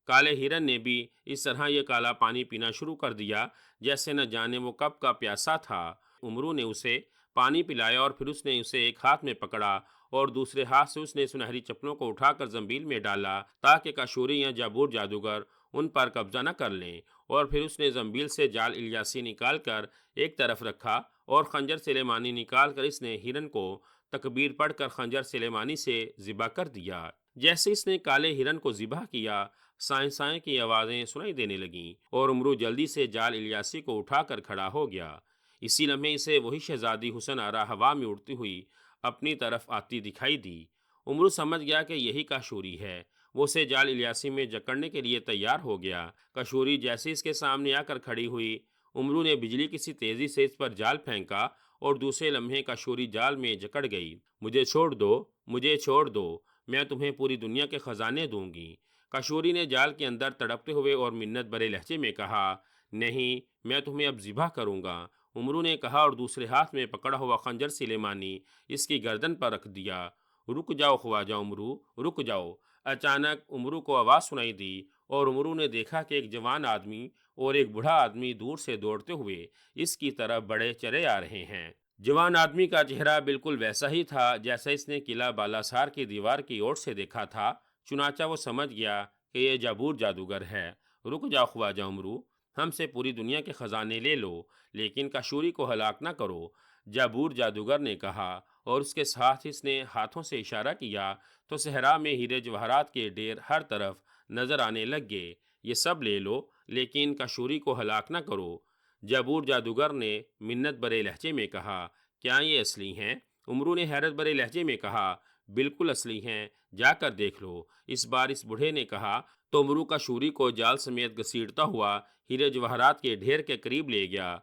کالے ہرن نے بھی اس طرح یہ کالا پانی پینا شروع کر دیا جیسے نہ جانے وہ کب کا پیاسا تھا۔ امرو نے اسے پانی پلایا اور پھر اس نے اسے ایک ہاتھ میں پکڑا اور دوسرے ہاتھ سے اس نے سنہری چپلوں کو اٹھا کر زنبیل میں ڈالا تاکہ کاشوری یا جابور جادوگر ان پر قبضہ نہ کر لیں، اور پھر اس نے زنبیل سے جال الیاسی نکال کر ایک طرف رکھا اور خنجر سلیمانی نکال کر اس نے ہرن کو تکبیر پڑھ کر خنجر سلیمانی سے ذبح کر دیا۔ جیسے اس نے کالے ہرن کو ذبح کیا، سائیں سائیں کی آوازیں سنائی دینے لگیں اور امرو جلدی سے جال الیاسی کو اٹھا کر کھڑا ہو گیا۔ اسی لمحے اسے وہی شہزادی حسن آرا ہوا میں اڑتی ہوئی اپنی طرف آتی دکھائی دی۔ امرو سمجھ گیا کہ یہی کاشوری ہے۔ وہ اسے جال الیاسی میں جکڑنے کے لیے تیار ہو گیا۔ کاشوری جیسے اس کے سامنے آ کر کھڑی ہوئی، امرو نے بجلی کی سی تیزی سے اس پر جال پھینکا اور دوسرے لمحے کاشوری جال میں جکڑ گئی۔ مجھے چھوڑ دو، مجھے چھوڑ دو، میں تمہیں پوری دنیا کے خزانے دوں گی۔ کاشوری نے جال کے اندر تڑپتے ہوئے اور منت بھرے لہجے میں کہا، نہیں، میں تمہیں اب ذبح کروں گا۔ امرو نے کہا اور دوسرے ہاتھ میں پکڑا ہوا خنجر سلیمانی اس کی گردن پر رکھ دیا۔ رک جاؤ خواجہ امرو، رک جاؤ۔ اچانک امرو کو آواز سنائی دی اور امرو نے دیکھا کہ ایک جوان آدمی اور ایک بوڑھا آدمی دور سے دوڑتے ہوئے اس کی طرف بڑے چلے آ رہے ہیں۔ جوان آدمی کا چہرہ بالکل ویسا ہی تھا جیسا اس نے قلعہ بالاسار کی دیوار کی اوٹ سے دیکھا تھا، چنانچہ وہ سمجھ گیا کہ یہ جابور جادوگر ہے۔ رک جاؤ خواجہ امرو، ہم سے پوری دنیا کے خزانے لے لو لیکن کاشوری کو ہلاک نہ کرو، جابور جادوگر نے کہا، اور اس کے ساتھ اس نے ہاتھوں سے اشارہ کیا تو صحرا میں ہیرے جواہرات کے ڈھیر ہر طرف نظر آنے لگ گئے۔ یہ سب لے لو لیکن کاشوری کو ہلاک نہ کرو، جابور جادوگر نے منت بھرے لہجے میں کہا۔ کیا یہ اصلی ہیں؟ امرو نے حیرت بھرے لہجے میں کہا، بالکل اصلی ہیں، جا کر دیکھ لو۔ اس بار اس بوڑھے نے کہا تو امرو کاشوری کو جال سمیت گھسیٹتا ہوا ہیرے جواہرات کے ڈھیر کے قریب لے گیا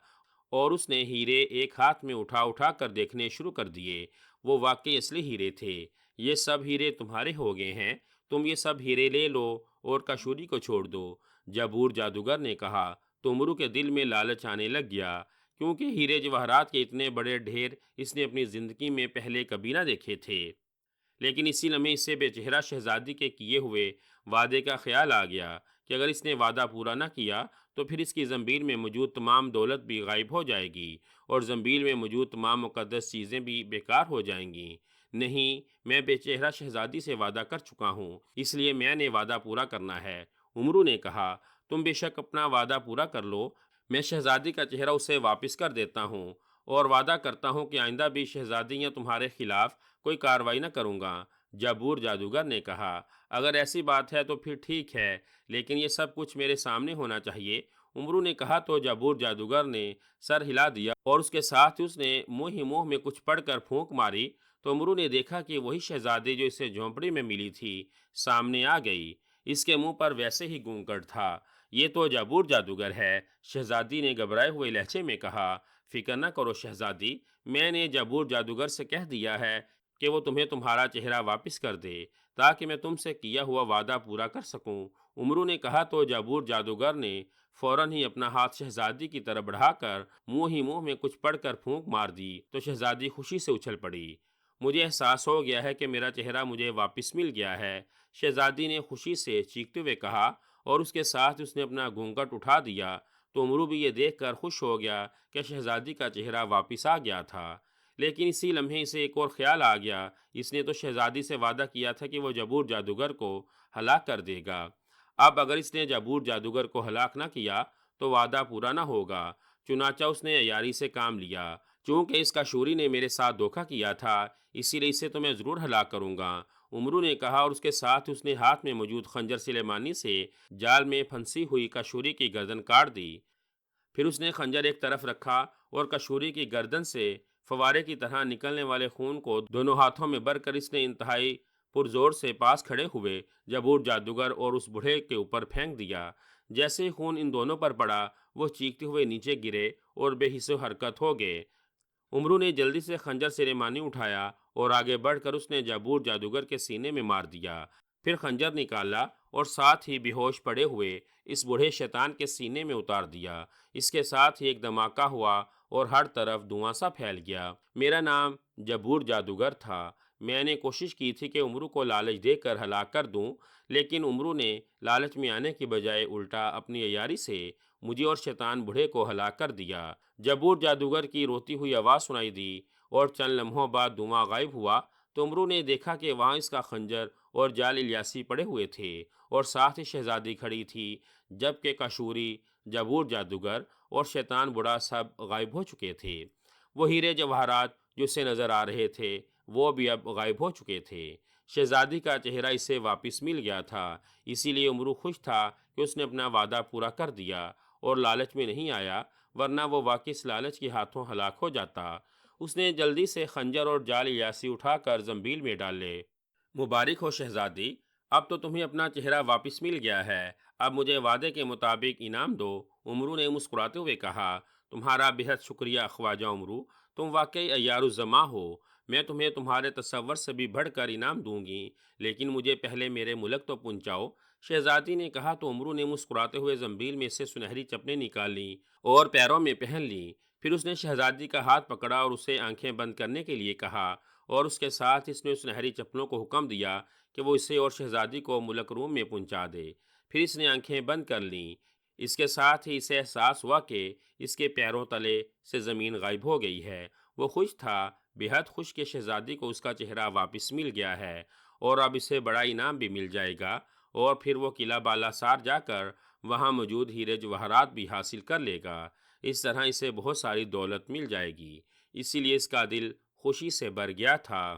اور اس نے ہیرے ایک ہاتھ میں اٹھا اٹھا کر دیکھنے شروع کر دیے۔ وہ واقعی اصلی ہیرے تھے۔ یہ سب ہیرے تمہارے ہو گئے ہیں، تم یہ سب ہیرے لے لو اور کاشوری کو چھوڑ دو، جابور جادوگر نے کہا۔ تو امرو کے دل میں لالچ آنے لگ گیا، کیونکہ ہیرے جواہرات کے اتنے بڑے ڈھیر اس نے اپنی زندگی میں پہلے کبھی نہ دیکھے تھے۔ لیکن اسی لمحے اس سے بے چہرہ شہزادی کے کیے ہوئے وعدے کا خیال آ گیا کہ اگر اس نے وعدہ پورا نہ کیا تو پھر اس کی زنبیل میں موجود تمام دولت بھی غائب ہو جائے گی اور زنبیل میں موجود تمام مقدس چیزیں بھی بیکار ہو جائیں گی۔ نہیں، میں بے چہرہ شہزادی سے وعدہ کر چکا ہوں، اس لیے میں نے وعدہ پورا کرنا ہے۔ امرو نے کہا، تم بے شک اپنا وعدہ پورا کر لو، میں شہزادی کا چہرہ اسے واپس کر دیتا ہوں اور وعدہ کرتا ہوں کہ آئندہ بھی شہزادی یا تمہارے خلاف کوئی کارروائی نہ کروں گا۔ جابور جادوگر نے کہا، اگر ایسی بات ہے تو پھر ٹھیک ہے، لیکن یہ سب کچھ میرے سامنے ہونا چاہیے۔ امرو نے کہا تو جابور جادوگر نے سر ہلا دیا اور اس کے ساتھ اس نے منہ ہی منہ میں کچھ پڑھ کر پھونک ماری تو امرو نے دیکھا کہ وہی شہزادی جو اسے جھونپڑی میں ملی تھی سامنے آ گئی۔ اس کے منہ پر ویسے ہی گونگٹ تھا۔ یہ تو جابور جادوگر ہے، شہزادی نے گھبرائے ہوئے لہجے میں کہا۔ فکر نہ کرو شہزادی، میں نے جابور جادوگر سے کہہ دیا ہے کہ وہ تمہیں تمہارا چہرہ واپس کر دے تاکہ میں تم سے کیا ہوا وعدہ پورا کر سکوں۔ امرو نے کہا تو جابور جادوگر نے فوراً ہی اپنا ہاتھ شہزادی کی طرف بڑھا کر منہ ہی منہ میں کچھ پڑھ کر پھونک مار دی تو شہزادی خوشی سے اچھل پڑی۔ مجھے احساس ہو گیا ہے کہ میرا چہرہ مجھے واپس مل گیا ہے، شہزادی نے خوشی سے چیختے ہوئے کہا، اور اس کے ساتھ اس نے اپنا گھونگھٹ اٹھا دیا تو امرو بھی یہ دیکھ کر خوش ہو گیا کہ شہزادی کا چہرہ واپس آ گیا تھا۔ لیکن اسی لمحے اسے ایک اور خیال آ گیا، اس نے تو شہزادی سے وعدہ کیا تھا کہ وہ جابور جادوگر کو ہلاک کر دے گا۔ اب اگر اس نے جابور جادوگر کو ہلاک نہ کیا تو وعدہ پورا نہ ہوگا، چنانچہ اس نے عیاری سے کام لیا۔ چونکہ اس کاشوری نے میرے ساتھ دھوکہ کیا تھا، اسی لیے اسے تو میں ضرور ہلاک کروں گا، امرو نے کہا، اور اس کے ساتھ اس نے ہاتھ میں موجود خنجر سلیمانی سے جال میں پھنسی ہوئی کاشوری کی گردن کاٹ دی۔ پھر اس نے خنجر ایک طرف رکھا اور کاشوری کی گردن سے فوارے کی طرح نکلنے والے خون کو دونوں ہاتھوں میں بھر کر اس نے انتہائی پرزور سے پاس کھڑے ہوئے جابور جادوگر اور اس بوڑھے کے اوپر پھینک دیا۔ جیسے ہی خون ان دونوں پر پڑا، وہ چیختے ہوئے نیچے گرے اور بے حس و حرکت ہو گئے۔ امرو نے جلدی سے خنجر سلیمانی اٹھایا اور آگے بڑھ کر اس نے جابور جادوگر کے سینے میں مار دیا، پھر خنجر نکالا اور ساتھ ہی بے ہوش پڑے ہوئے اس بوڑھے شیطان کے سینے میں اتار دیا۔ اس کے ساتھ ہی ایک دھماکہ ہوا اور ہر طرف دھواں سا پھیل گیا۔ میرا نام جابور جادوگر تھا، میں نے کوشش کی تھی کہ عمرو کو لالچ دے کر ہلاک کر دوں، لیکن عمرو نے لالچ میں آنے کی بجائے الٹا اپنی عیاری سے مجھے اور شیطان بوڑھے کو ہلاک کر دیا۔ جبور جادوگر کی روتی ہوئی آواز سنائی دی اور چند لمحوں بعد دھواں غائب ہوا تو عمرو نے دیکھا کہ وہاں اس کا خنجر اور جال الیاسی پڑے ہوئے تھے اور ساتھ ہی شہزادی کھڑی تھی، جبکہ کشوری، جبور جادوگر اور شیطان بوڑھا سب غائب ہو چکے تھے۔ وہ ہیرے جواہرات جو اسے نظر آ رہے تھے وہ بھی اب غائب ہو چکے تھے۔ شہزادی کا چہرہ اسے واپس مل گیا تھا، اسی لیے عمرو خوش تھا کہ اس نے اپنا وعدہ پورا کر دیا اور لالچ میں نہیں آیا، ورنہ وہ واقعی اس لالچ کے ہاتھوں ہلاک ہو جاتا۔ اس نے جلدی سے خنجر اور جال الیاسی اٹھا کر زنبیل میں ڈالے۔ مبارک ہو شہزادی، اب تو تمہیں اپنا چہرہ واپس مل گیا ہے، اب مجھے وعدے کے مطابق انعام دو۔ عمرو نے مسکراتے ہوئے کہا، تمہارا بہت شکریہ خواجہ عمرو، تم واقعی عیار الزماں ہو۔ میں تمہیں تمہارے تصور سے بھی بڑھ کر انعام دوں گی، لیکن مجھے پہلے میرے ملک تو پہنچاؤ۔ شہزادی نے کہا تو عمرو نے مسکراتے ہوئے زنبیل میں سے سنہری چپنیں نکال لیں اور پیروں میں پہن لیں۔ پھر اس نے شہزادی کا ہاتھ پکڑا اور اسے آنکھیں بند کرنے کے لیے کہا، اور اس کے ساتھ اس نے سنہری چپلوں کو حکم دیا کہ وہ اسے اور شہزادی کو ملک روم میں پہنچا دے۔ پھر اس نے آنکھیں بند کر لیں۔ اس کے ساتھ ہی اسے احساس ہوا کہ اس کے پیروں تلے سے زمین غائب ہو گئی ہے۔ وہ خوش تھا، بہت خوش کہ شہزادی کو اس کا چہرہ واپس مل گیا ہے اور اب اسے بڑا انعام بھی مل جائے گا، اور پھر وہ قلعہ بالا سار جا کر وہاں موجود ہیرے جواہرات بھی حاصل کر لے گا۔ اس طرح اسے بہت ساری دولت مل جائے گی، اسی لیے اس کا دل خوشی سے بھر گیا تھا۔